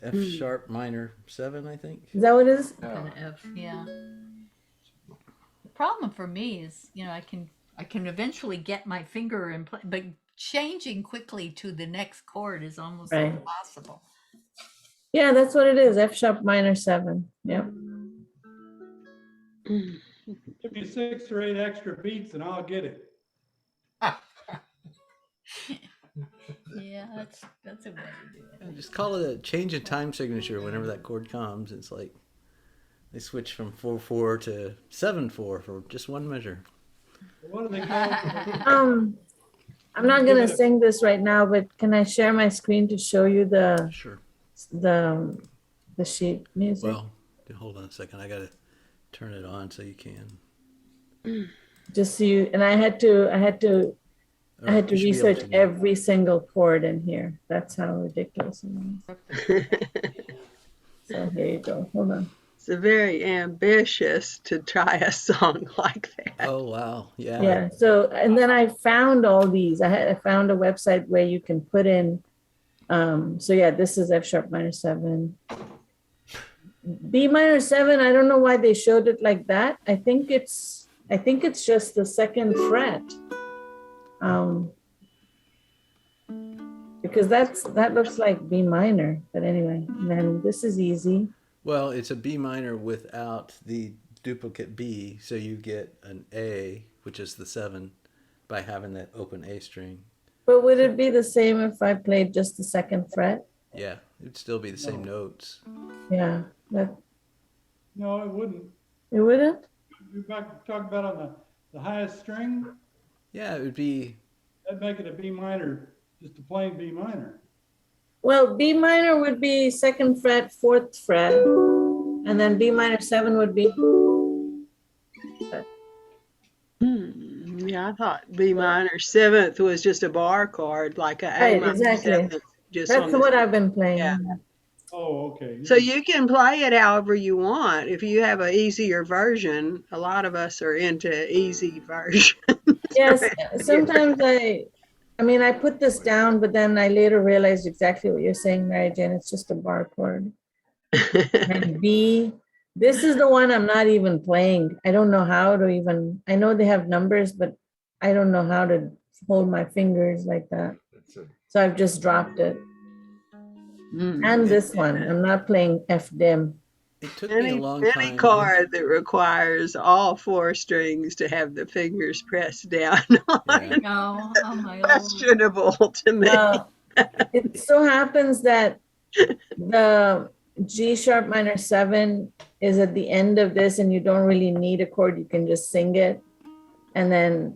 F sharp minor 7, I think. Is that what it is? Kind of F, yeah. The problem for me is, I can eventually get my finger in play, but changing quickly to the next chord is almost Right. impossible. Yeah, that's what it is. F sharp minor 7. Yep. Give me 6 or 8 extra beats and I'll get it. Yeah, that's a way to do it. Just call it a change of time signature whenever that chord comes. It's like they switch from 4/4 to 7/4 for just one measure. What do they call it? I'm not Give gonna it a- sing this right now, but can I share my screen to show you Sure. the sheet music? Well, hold on a second. I gotta turn it on so you can. Just so you, and I had to All right, you should be able research to now. every single chord in here. That's how ridiculous it was. So here you go. Hold on. It's very ambitious to try a song like that. Oh wow, yeah. Yeah. So and then I found all these. I found a website where you can put in. So yeah, this is F sharp minor 7. B minor 7. I don't know why they showed it like that. I think it's just the second fret. Because that looks like B minor, but anyway, and then this is easy. Well, it's a B minor without the duplicate B, so you get an A, which is the 7, by having that open A string. But would it be the same if I played just the second fret? Yeah, it'd still be the same notes. Yeah, No, it wouldn't. it wouldn't? You're talking about on the highest string? Yeah, it would be. That'd make it a B minor, just a plain B minor. Well, B minor would be second fret, fourth fret, and then B minor 7 would be. Yeah, I thought B minor 7th was just a bar chord, like a A Right, minor exactly. 7th. Just That's on the, what I've been playing. Yeah. Oh, okay. So you can play it however you want. If you have an easier version, a lot of us are into easy versions. Yes, sometimes I mean, I put this down, but then I later realized exactly what you're saying, Mary Jane. It's just a bar chord. And B, this is the one I'm not even playing. I don't know how to even, I know they have numbers, but I don't know how to hold my fingers like that. So I've just dropped it. And this one, I'm not playing F dim. It took me a long Any time. chord that requires all 4 strings to have the fingers pressed down on No, oh my questionable to me. It so happens that the G sharp minor 7 is at the end of this, and you don't really need a chord. You can just sing it. And then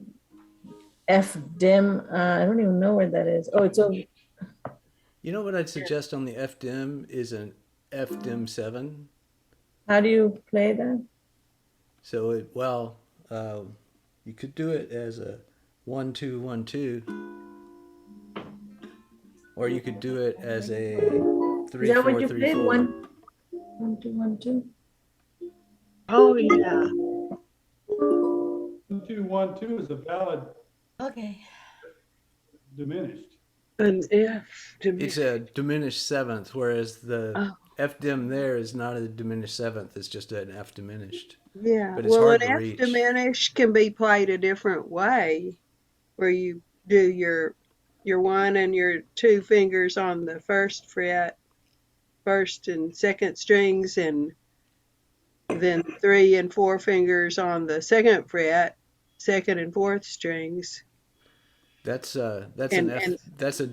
F dim, I don't even know where that is. Oh, it's over. You know what I'd suggest on the F dim is an F dim 7. How do you play that? So you could do it as a 1 2 1 2, or you could do it as a 3 Is that 4 what you 3 played? 4. 1 2 1 2. Oh yeah. 1 2 1 2 is a valid Okay. An diminished. F It's a diminished 7th, whereas the F dim there is not a diminished 7th. It's just an F diminished. Yeah, But it's well, hard an to F reach. diminished can be played a different way, where you do your 1 and your 2 fingers on the first fret, first and second strings, and then 3 and 4 fingers on the second fret, second and fourth strings. That's a And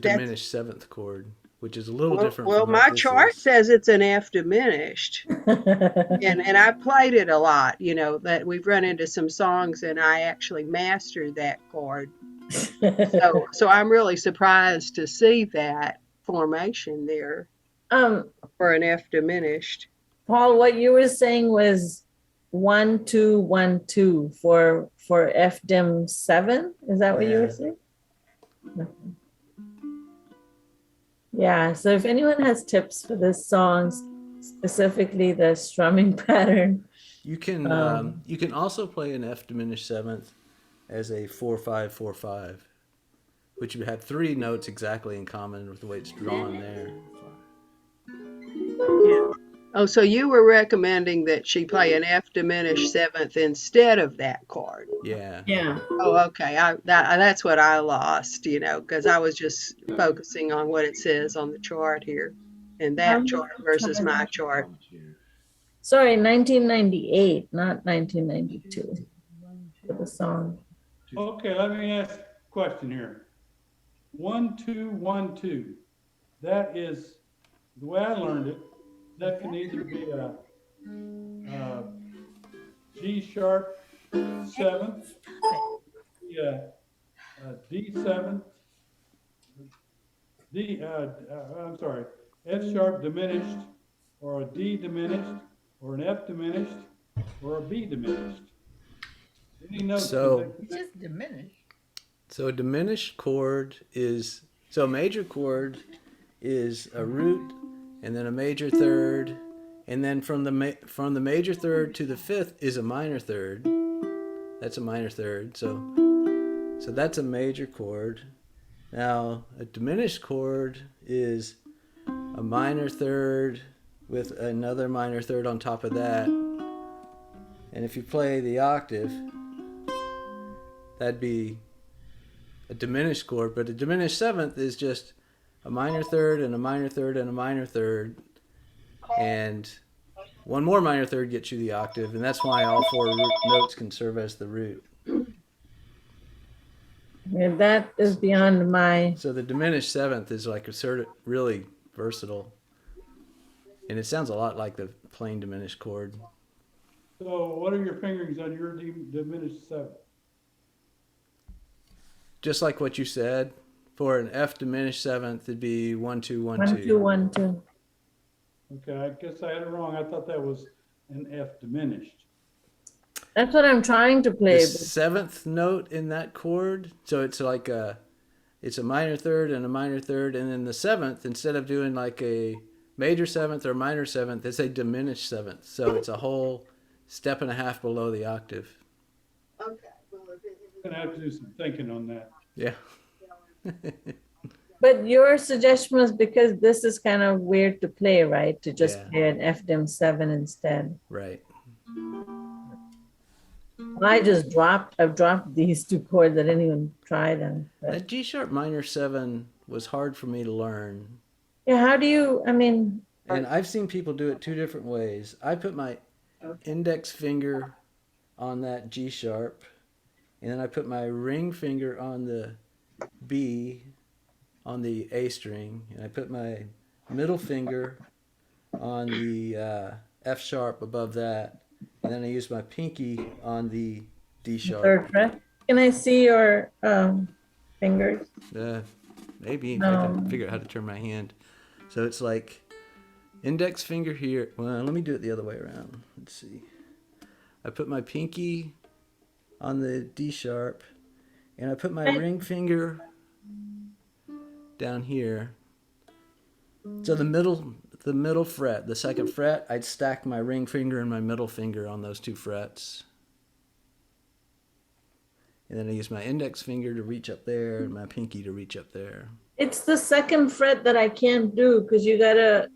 diminished 7th chord, which is a little different Well, from what my this chart is. says it's an F diminished, and I played it a lot. You know that we've run into some songs, and I actually mastered that chord. So I'm really surprised to see that formation there for an F diminished. Paul, what you were saying was 1 2 1 2 for F dim 7. Is that what you were saying? Yeah. So if anyone has tips for this song, specifically the strumming pattern, You can also play an F diminished 7th as a 4 5 4 5, which would have 3 notes exactly in common with the way it's drawn there. Yeah. Oh, so you were recommending that she play an F diminished 7th instead of that chord? Yeah. Yeah. Oh, okay. That's what I lost, because I was just focusing on what it says on the chart here, and that chart versus my chart. Sorry, 1998, not 1992 for the song. Okay, let me ask a question here. 1 2 1 2. That is the way I learned it. That can either be a G sharp 7th, a D 7th, I'm sorry, F sharp diminished, or a D diminished, or an F diminished, or a B diminished. Any notes? So It's just diminished. So a diminished chord is, so a major chord is a root and then a major third, and then from the major third to the fifth is a minor third. That's a minor third. So that's a major chord. Now a diminished chord is a minor third with another minor third on top of that. And if you play the octave, that'd be a diminished chord, but a diminished seventh is just a minor third and a minor third and a minor third, and one more minor third gets you the octave, and that's why all four notes can serve as the root. And that is beyond my. So the diminished seventh is like a sort of really versatile, and it sounds a lot like the plain diminished chord. So what are your fingerings on your diminished seventh? Just like what you said, for an F diminished seventh, it'd be 1 2 1 1 2. 2 1 2. Okay, I guess I had it wrong. I thought that was an F diminished. That's what I'm trying to play. The seventh note in that chord, so it's like it's a minor third and a minor third, and then the seventh, instead of doing like a major seventh or minor seventh, it's a diminished seventh. So it's a whole step and a half below the octave. Okay. I'm gonna have to do some thinking on that. Yeah. But your suggestion was because this is kind of weird to play, right? To just Yeah. play an F dim 7 instead. Right. I've dropped these two chords. I didn't even try them. But That G sharp minor 7 was hard for me to learn. yeah, how do you, I mean, And I've seen people do it two different ways. I put my index finger on that G sharp, and then I put my ring finger on the B on the A string, and I put my middle finger on the F sharp above that, and then I use my pinky on the D sharp. third fret. Can I see your fingers? Maybe if I can figure out how to turn my hand. So it's like index finger here. Well, let me do it the other way around. Let's see. I put my pinky on the D sharp, and I put my ring finger down here. So the middle fret, the second fret, I'd stack my ring finger and my middle finger on those two frets. And then I use my index finger to reach up there and my pinky to reach up there. It's the second fret that I can't do because you gotta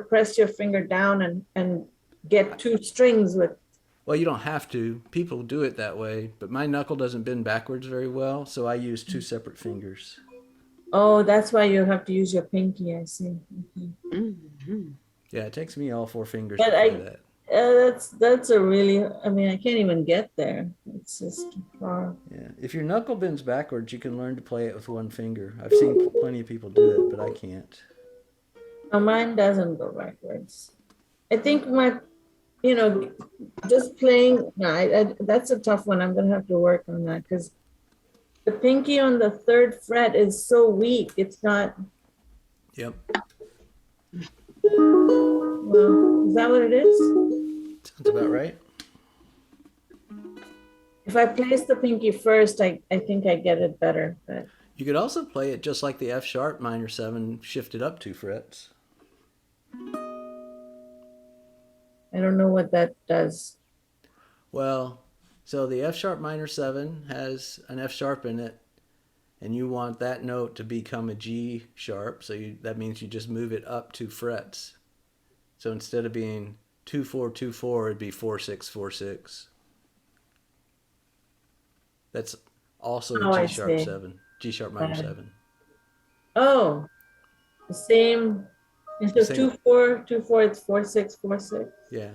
press your finger down and get two strings with. Well, you don't have to. People do it that way, but my knuckle doesn't bend backwards very well, so I use two separate fingers. Oh, that's why you have to use your pinky. I see. Okay. Yeah, it takes me all four fingers But to play that. that's a really. I mean, I can't even get there. It's just too far. Yeah, if your knuckle bends backwards, you can learn to play it with one finger. I've seen plenty of people do it, but I can't. No, mine doesn't go backwards. I think just playing. No, that's a tough one. I'm gonna have to work on that because the pinky on the third fret is so weak. It's not. Yep. Well, is that what it is? Sounds about right. If I place the pinky first, I think I get it better. But You could also play it just like the F sharp minor 7, shifted up 2 frets. I don't know what that does. Well, so the F sharp minor 7 has an F sharp in it, and you want that note to become a G sharp, so that means you just move it up 2 frets. So instead of being 2 4 2 4, it'd be 4 6 4 6. That's also Oh, a G sharp see. 7, G sharp minor 7. Oh, the same. Instead of Same. 2 4 2 4, it's 4 6 4 6. Yeah,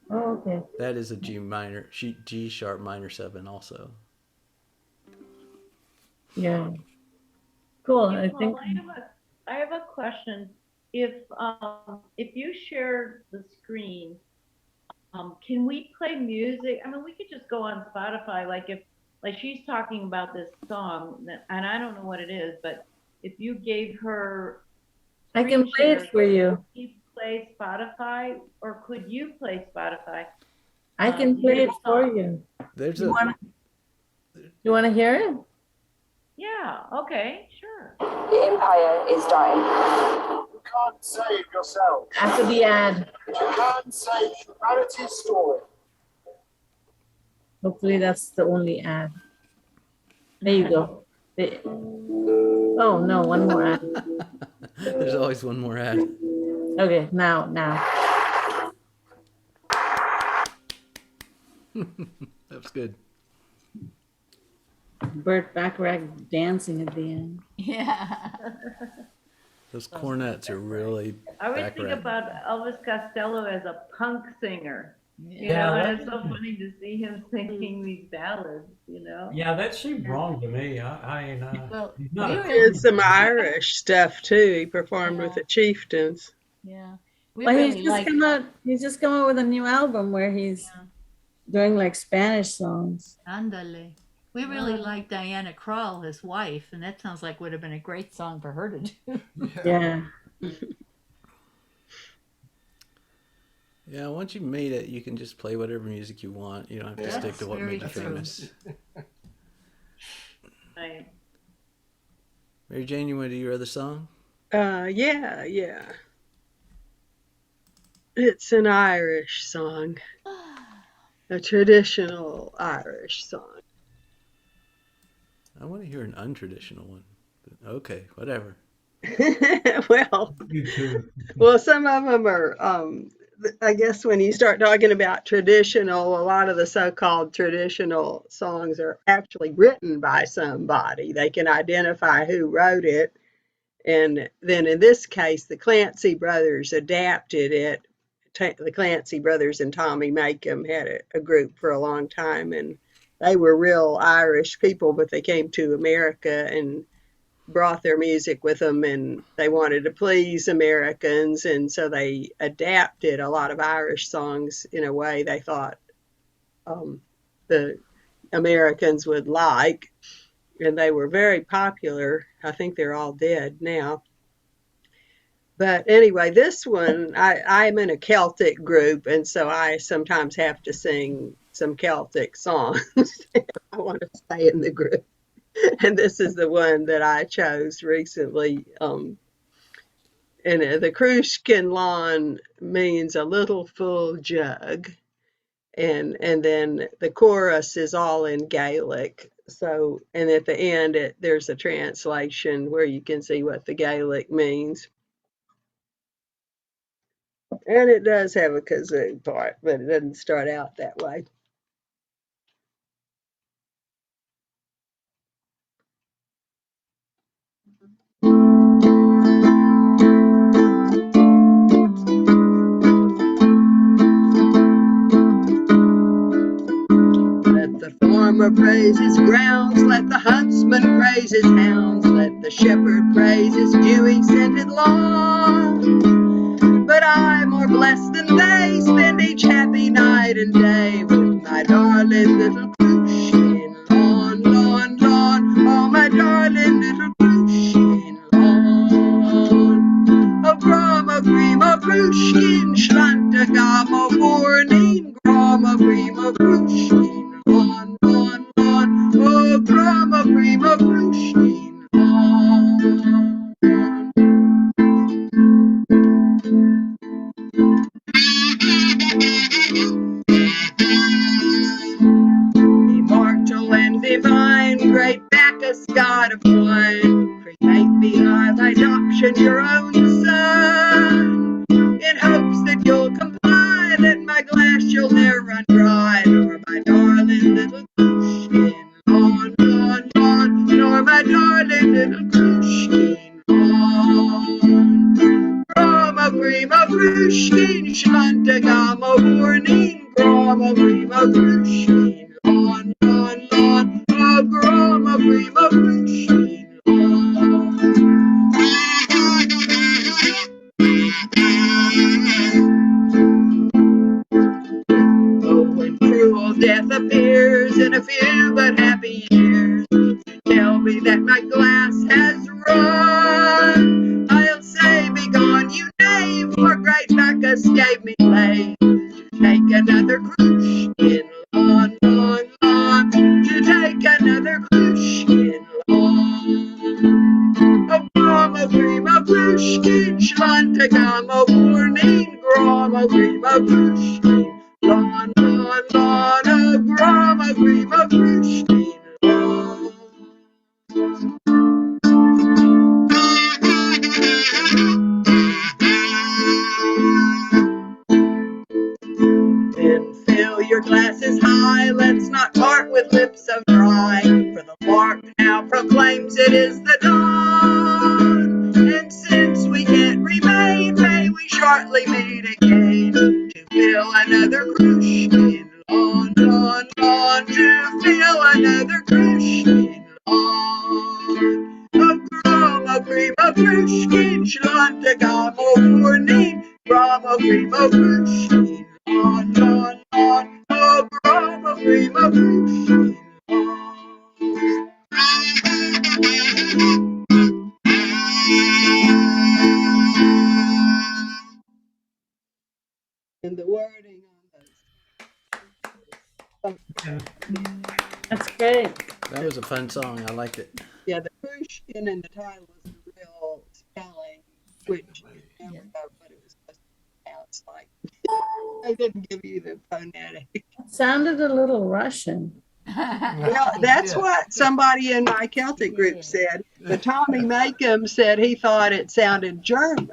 Oh, okay. that is a G sharp minor 7 also. Yeah. Cool. Hey, I Paul, think. I have a question. If you share the screen, can we play music? I mean, we could just go on Spotify, like she's talking about this song, and I don't know what it is, but if you gave her. I can screen play it share, for you. could she play Spotify, or could you play Spotify? I can play it for you. There's You a want to hear it? Yeah, okay, sure. The Empire is dying. You can't save yourself. After the ad. You can't save humanity's story. Hopefully that's the only ad. There you go. Oh no, one more ad. There's always one more ad. Okay, now. That was good. Burt Bacharach dancing at the end. Yeah. Those cornets are really I always think Bacharach. about Elvis Costello as a punk singer. You Yeah, know, and that's- it's so funny to see him singing these ballads, you know? Yeah, that seemed wrong to me. Well, he's not we a were- Did some Irish stuff too. He performed with the Chieftains. Yeah. We Well, really like. he's just come out with a new album where he's doing like Spanish songs. Andale. We really like Diana Krall, his wife, and that sounds like would have been a great song for her to do. Yeah. Yeah, once you made it, you can just play whatever music you want. You don't have to That's stick to what very made you true. famous. Right. Mary Jane, you want to do your other song? Yeah. It's an Irish song. A traditional Irish song. I want to hear an untraditional one. But okay, whatever. Well, You too. well, some of them are, I guess when you start talking about traditional, a lot of the so-called traditional songs are actually written by somebody. They can identify who wrote it. And then in this case, the Clancy brothers adapted it. The Clancy brothers and Tommy Makem had a group for a long time, and they were real Irish people, but they came to America and brought their music with them, and they wanted to please Americans, and so they adapted a lot of Irish songs in a way they thought the Americans would like, and they were very popular. I think they're all dead now. But anyway, this one, I'm in a Celtic group, and so I sometimes have to sing some Celtic songs. I want to stay in the group. And this is the one that I chose recently. And the Cruiscin lawn means a little full jug. And then the chorus is all in Gaelic. So, and at the end, there's a translation where you can see what the Gaelic means. And it does have a kazoo part, but it doesn't start out that way. Let the farmer praise his grounds, let the huntsman praise his hounds, let the shepherd praise his dewy scented lawn. But I'm more blessed than they, spend each happy night and day with my darling little Cruiscin lawn, lawn, lawn, oh my darling little Cruiscin lawn. Oh grama grima Cruiscin, shlanta gamo morning, grama grima Cruiscin lawn, lawn, lawn, oh grama grima Cruiscin lawn. Immortal and divine, great Bacchus, god of wine, create me by thy adoption your own son. In hopes that you'll comply, that my glass shall ne'er run dry, nor my darling little Cruiscin lawn, lawn, lawn, nor my darling little Cruiscin lawn. Grama grima Cruiscin, shlanta gama warning, grama grima Cruiscin lawn, lawn, lawn, oh grama grima Cruiscin lawn. Oh, when cruel death appears in a few but happy years, to tell me that my glass has run. right back escape me lane to take another Cruiscin, lawn, lawn, lawn, to take another Cruiscin, lawn. A grama grima Cruiscin, shlantagama warning, grama grima Cruiscin, lawn, lawn, lawn, a grama grima Cruiscin, lawn. Then fill your glasses high, let's not part with lips so dry, for the lark now proclaims it is the dawn. And since we can't remain, may we shortly meet again, to fill another Cruiscin, lawn, lawn, lawn, to fill another Cruiscin, lawn. A grima Cruiscin, shlantagama warning, grama grima Cruiscin, lawn, lawn, lawn, oh, grama grima Cruiscin, and the wording on those. That's great. That was a fun song. I liked it. Yeah, the Cruiscin in the title was the real spelling, which I never got what it was supposed to pronounce like. They didn't give you the phonetic. It sounded a little Russian. Well, that's what somebody in my Celtic group said. But Tommy Makem said he thought it sounded German.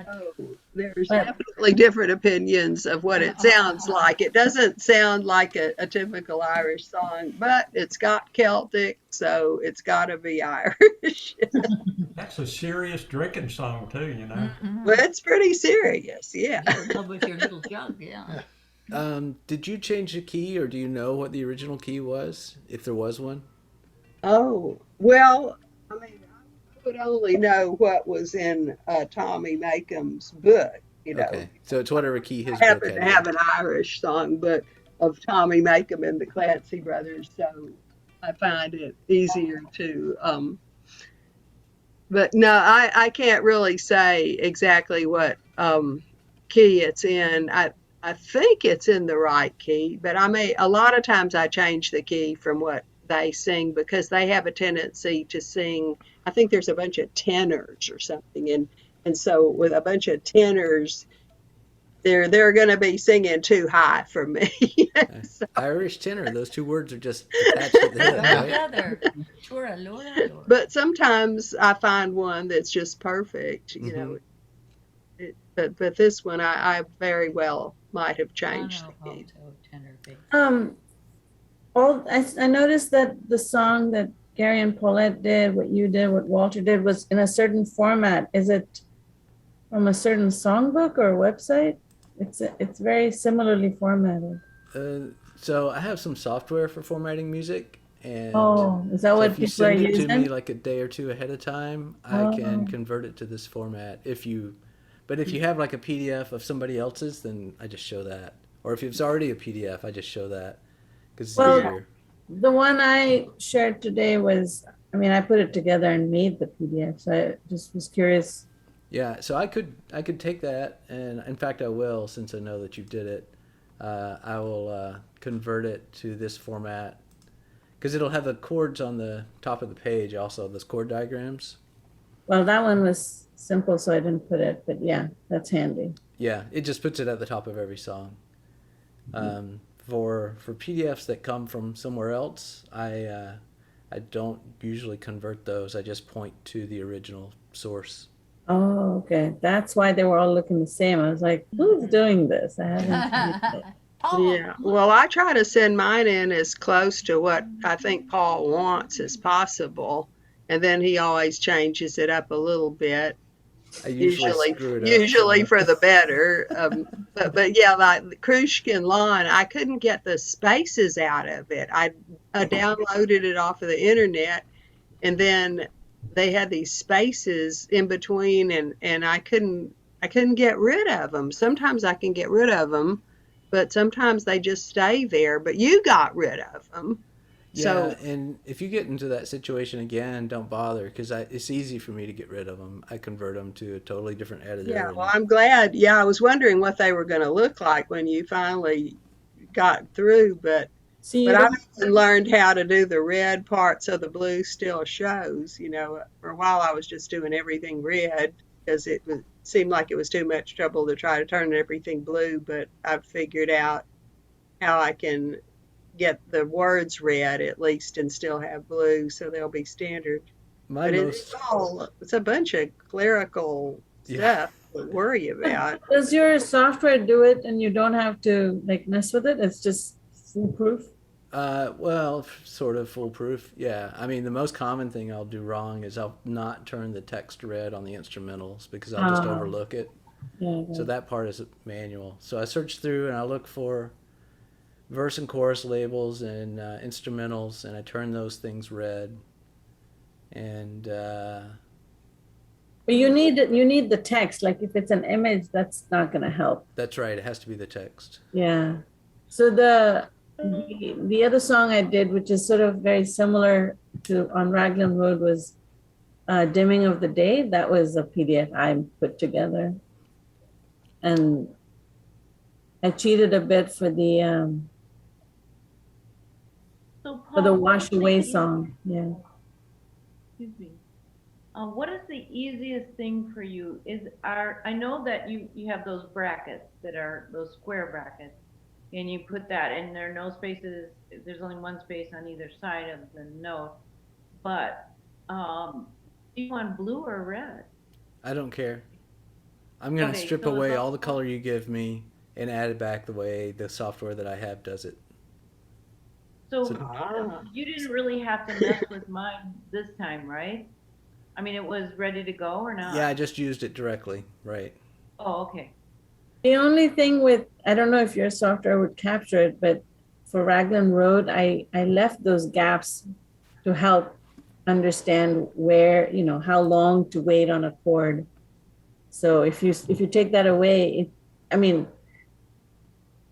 Oh, there's definitely different opinions of what it sounds like. It doesn't sound like a typical Irish song, but it's got Celtic, so it's got to be Irish. That's a serious drinking song too, you know. Well, it's pretty serious, yeah. With your little jug, yeah. Did you change the key, or do you know what the original key was, if there was one? Oh, well, I mean, I would only know what was in Tommy Makem's book, you know. Okay, so it's whatever key his I book happen had. to have an Irish songbook of Tommy Makem and the Clancy brothers, so I find it easier to. But no, I can't really say exactly what key it's in. I think it's in the right key, but a lot of times I change the key from what they sing because they have a tendency to sing. I think there's a bunch of tenors or something, and so with a bunch of tenors, they're going to be singing too high for me. So, Irish tenor, those two words are just attached to the head, right? but sometimes I find one that's just perfect, you know. But this one, I very well might have changed the key. I noticed that the song that Gary and Paulette did, what you did, what Walter did, was in a certain format. Is it from a certain songbook or website? It's very similarly formatted. So I have some software for formatting music, and is that what people are using? If you send it to me like a day or two ahead of time, I can convert it to this format. But if you have like a PDF of somebody else's, then I just show that. Or if it's already a PDF, I just show that because it's easier. The one I shared today was, I put it together and made the PDF, so I just was curious. Yeah, so I could take that, and in fact I will, since I know that you did it. I will convert it to this format because it'll have the chords on the top of the page, also those chord diagrams. Well, that one was simple, so I didn't put it, but yeah, that's handy. Yeah, it just puts it at the top of every song. For PDFs that come from somewhere else, I don't usually convert those. I just point to the original source. Oh, okay. That's why they were all looking the same. I was like, who's doing this? I haven't. Yeah. Well, I try to send mine in as close to what I think Paul wants as possible, and then he always changes it up a little bit. I usually for the better. But yeah, like the Cruiscin line, I couldn't get the spaces out of it. I downloaded it off of the internet, and then they had these spaces in between, and I couldn't get rid of them. Sometimes I can get rid of them, but sometimes they just stay there. But you got rid of them. Yeah, So and if you get into that situation again, don't bother because it's easy for me to get rid of them. I convert them to a totally different editor. yeah, well, And I'm glad. Yeah, I was wondering what they were going to look like when you finally got through, See, but you I've don't, even learned how to do the red part so the blue still shows. For a while I was just doing everything red because seemed like it was too much trouble to try to turn everything blue, but I've figured out how I can get the words red at least and still have blue so they'll be standard. my But most, it's a bunch of clerical yeah, stuff to worry about. does your software do it and you don't have to like mess with it? It's just foolproof? well, sort of foolproof. Yeah, I mean the most common thing I'll do wrong is I'll not turn the text red on the instrumentals because I'll just Ah, overlook it. yeah, So yeah. that part is manual. So I search through and I look for verse and chorus labels and instrumentals, and I turn those things red. And But you need the text. Like if it's an image, that's not gonna help. that's right, it has to be the text. Yeah. So the other song I did, which is sort of very similar to on Raglan Road, was Dimming of the Day. That was a PDF I put together. And I cheated a bit for the So for the Paul, what Wash is the Away eas- song. Yeah. Excuse me. What is the easiest thing for you? I know that you have those brackets that are those square brackets, and you put that, and there are no spaces. There's only one space on either side of the note. But do you want blue or red? I don't care. I'm going to Okay, strip so away it's all the color you give me and add it back the way the software that I have does it. So Ah. you didn't really have to mess with mine this time, right? I mean, it was ready to go or not? Yeah, I just used it directly, right? Oh, okay. The only thing with, I don't know if your software would capture it, but for Raglan Road, I left those gaps to help understand where, how long to wait on a chord. So if you take that away, I mean,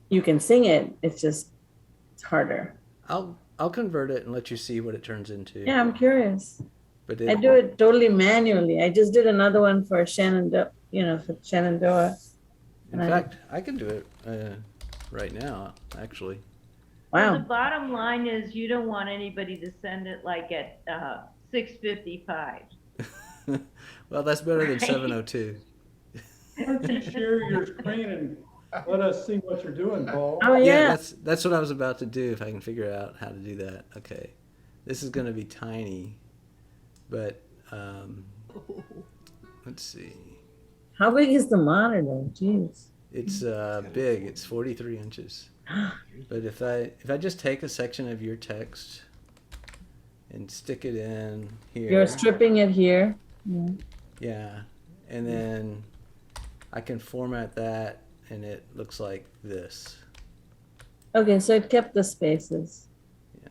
you can sing it. It's harder. I'll convert it and let you see what it turns into. Yeah, I'm curious. But I do it totally manually. I just did another one for Shenandoah. In fact, I can do it right now, actually. So Wow. the bottom line is you don't want anybody to send it like at 6:55. Well, that's better than Right. 702. Why don't you share your screen and let us see what you're doing, Paul? Oh yeah. That's what I was about to do if I can figure out how to do that. Okay. This is going to be tiny, but let's see. How big is the monitor? Jeez. It's big. It's 43 inches. But if I just take a section of your text and stick it in here. You're stripping it here. Yeah. Yeah. And then I can format that and it looks like this. Okay, so it kept the spaces. Yeah.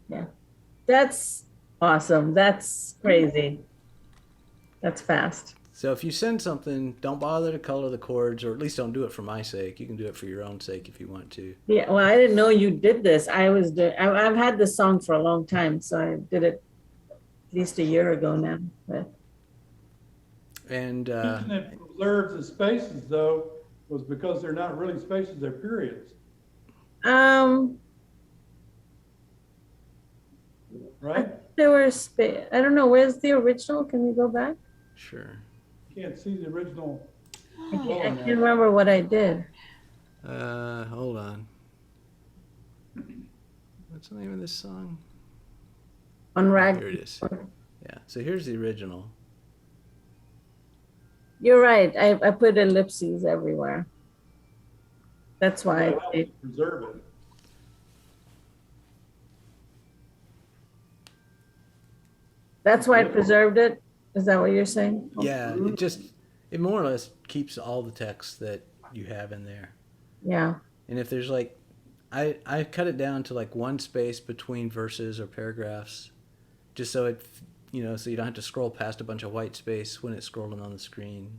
Yeah. That's awesome. That's crazy. That's fast. So if you send something, don't bother to color the chords, or at least don't do it for my sake. You can do it for your own sake if you want to. Yeah, well, I didn't know you did this. I've had this song for a long time, so I did it at least a year ago now. But And The reason it preserves the spaces, though, was because they're not really spaces, they're periods, right? there were I don't know, where's the original? Can you go back? sure. You can't see the original. I can't remember what I did. Hold on. What's the name of this song? On Rag. Here it is. Yeah. So here's the original. You're right. I put ellipses everywhere. That's why Preserve it. that's why I preserved it. Is that what you're saying? Yeah. It more or less keeps all the text that you have in there. Yeah. And if there's like, I cut it down to like one space between verses or paragraphs, just so it, so you don't have to scroll past a bunch of white space when it's scrolling on the screen.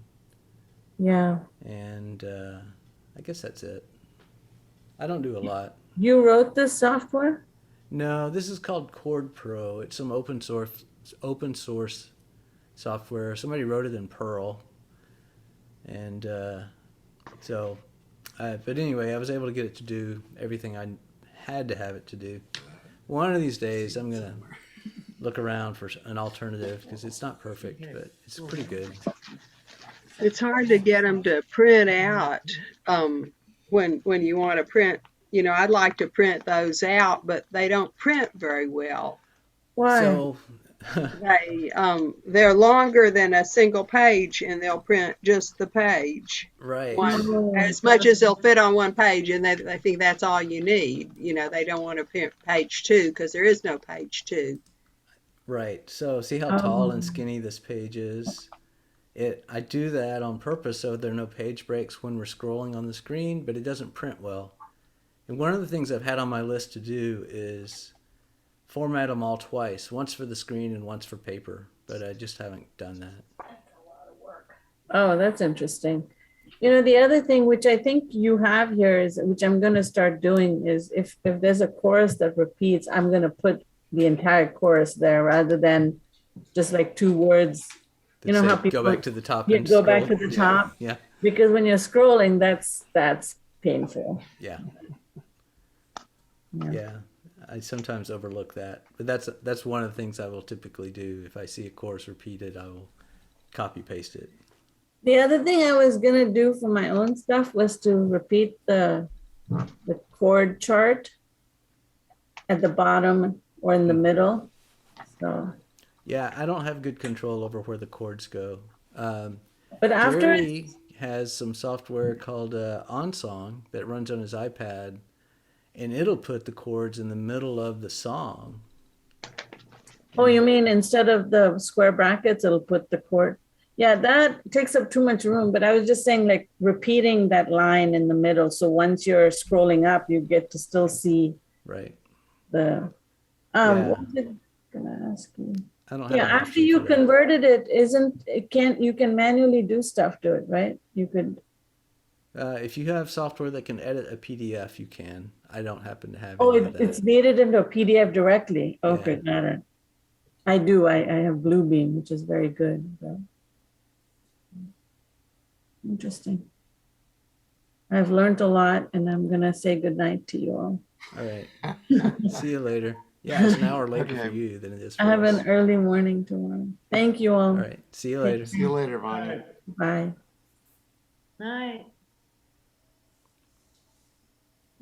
Yeah. And I guess that's it. I don't do a lot. You wrote this software? No, this is called Chord Pro. It's some open source software. Somebody wrote it in Perl, and but anyway, I was able to get it to do everything I had to have it to do. One of these days, I'm gonna look around for an alternative because it's not perfect, but it's pretty good. It's hard to get them to print out when you want to print. You know, I'd like to print those out, but they don't print very well. Why? So They're longer than a single page, and they'll print just the page. right. As much as they'll fit on one page, and they think that's all you need. You know, they don't want to print page 2 because there is no page 2. Right. So see how tall and skinny this page is? I do that on purpose so there are no page breaks when we're scrolling on the screen, but it doesn't print well. And one of the things I've had on my list to do is format them all twice, once for the screen and once for paper, but I just haven't done that. Oh, that's interesting. You know, the other thing which I think you have here is, which I'm going to start doing, is if there's a chorus that repeats, I'm going to put the entire chorus there rather than just like 2 words. You know how people go back to the top. You and go back to scroll? the top. Yeah. Because when you're scrolling, that's painful. Yeah. Yeah. I sometimes overlook that, but that's one of the things I will typically do. If I see a chorus repeated, I will copy paste it. The other thing I was gonna do for my own stuff was to repeat the chord chart at the bottom or in the middle. So. Yeah, I don't have good control over where the chords go. But after Gary has some software called OnSong that runs on his iPad, and it'll put the chords in the middle of the song. Oh, you mean instead of the square brackets, it'll put the chord? Yeah, that takes up too much room. But I was just saying, like, repeating that line in the middle. So once you're scrolling up, you get to still see right the. Yeah. What was I gonna ask you? I don't have Yeah, an after option you for that. converted it, you can manually do stuff to it, right? You could. If you have software that can edit a PDF, you can. I don't happen to have Oh, any of that. it's made it into a PDF directly. Okay, Yeah. got it. I do. I have Bluebeam, which is very good. So. Interesting. I've learned a lot, and I'm gonna say goodnight to you all. All right. See you later. Yeah, it's an hour later for you than it is for I have us. an early morning tomorrow. Thank you all. All right. See you later. See you later, Vanya. Bye. Night.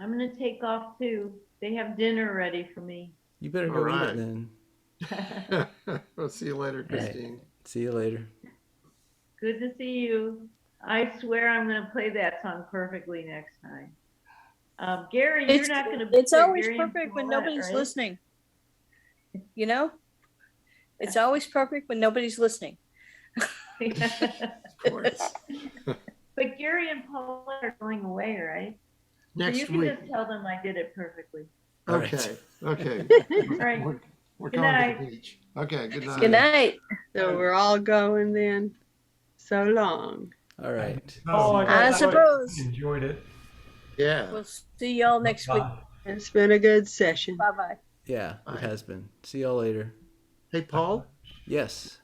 I'm gonna take off too. They have dinner ready for me. You better go All right. eat it then. We'll see you later, All right. Christine. See you later. Good to see you. I swear I'm gonna play that song perfectly next time. Gary, you're not gonna be It's there. always Gary and perfect when Paulette, nobody's right? listening. You know? It's always perfect when nobody's listening. Of course. But Gary and Paulette are going away, right? Next so you can week. just tell them I did it perfectly. All right. Okay. Okay. All right. We're Good going to night. the beach. Okay. Good night. Good night. So we're all going then. So long. All right. I suppose. Enjoyed it. Yeah. We'll see y'all next week. Bye. It's been a good session. Bye-bye. Yeah, Bye. it has been. See y'all later. Hey, Paul. Yes.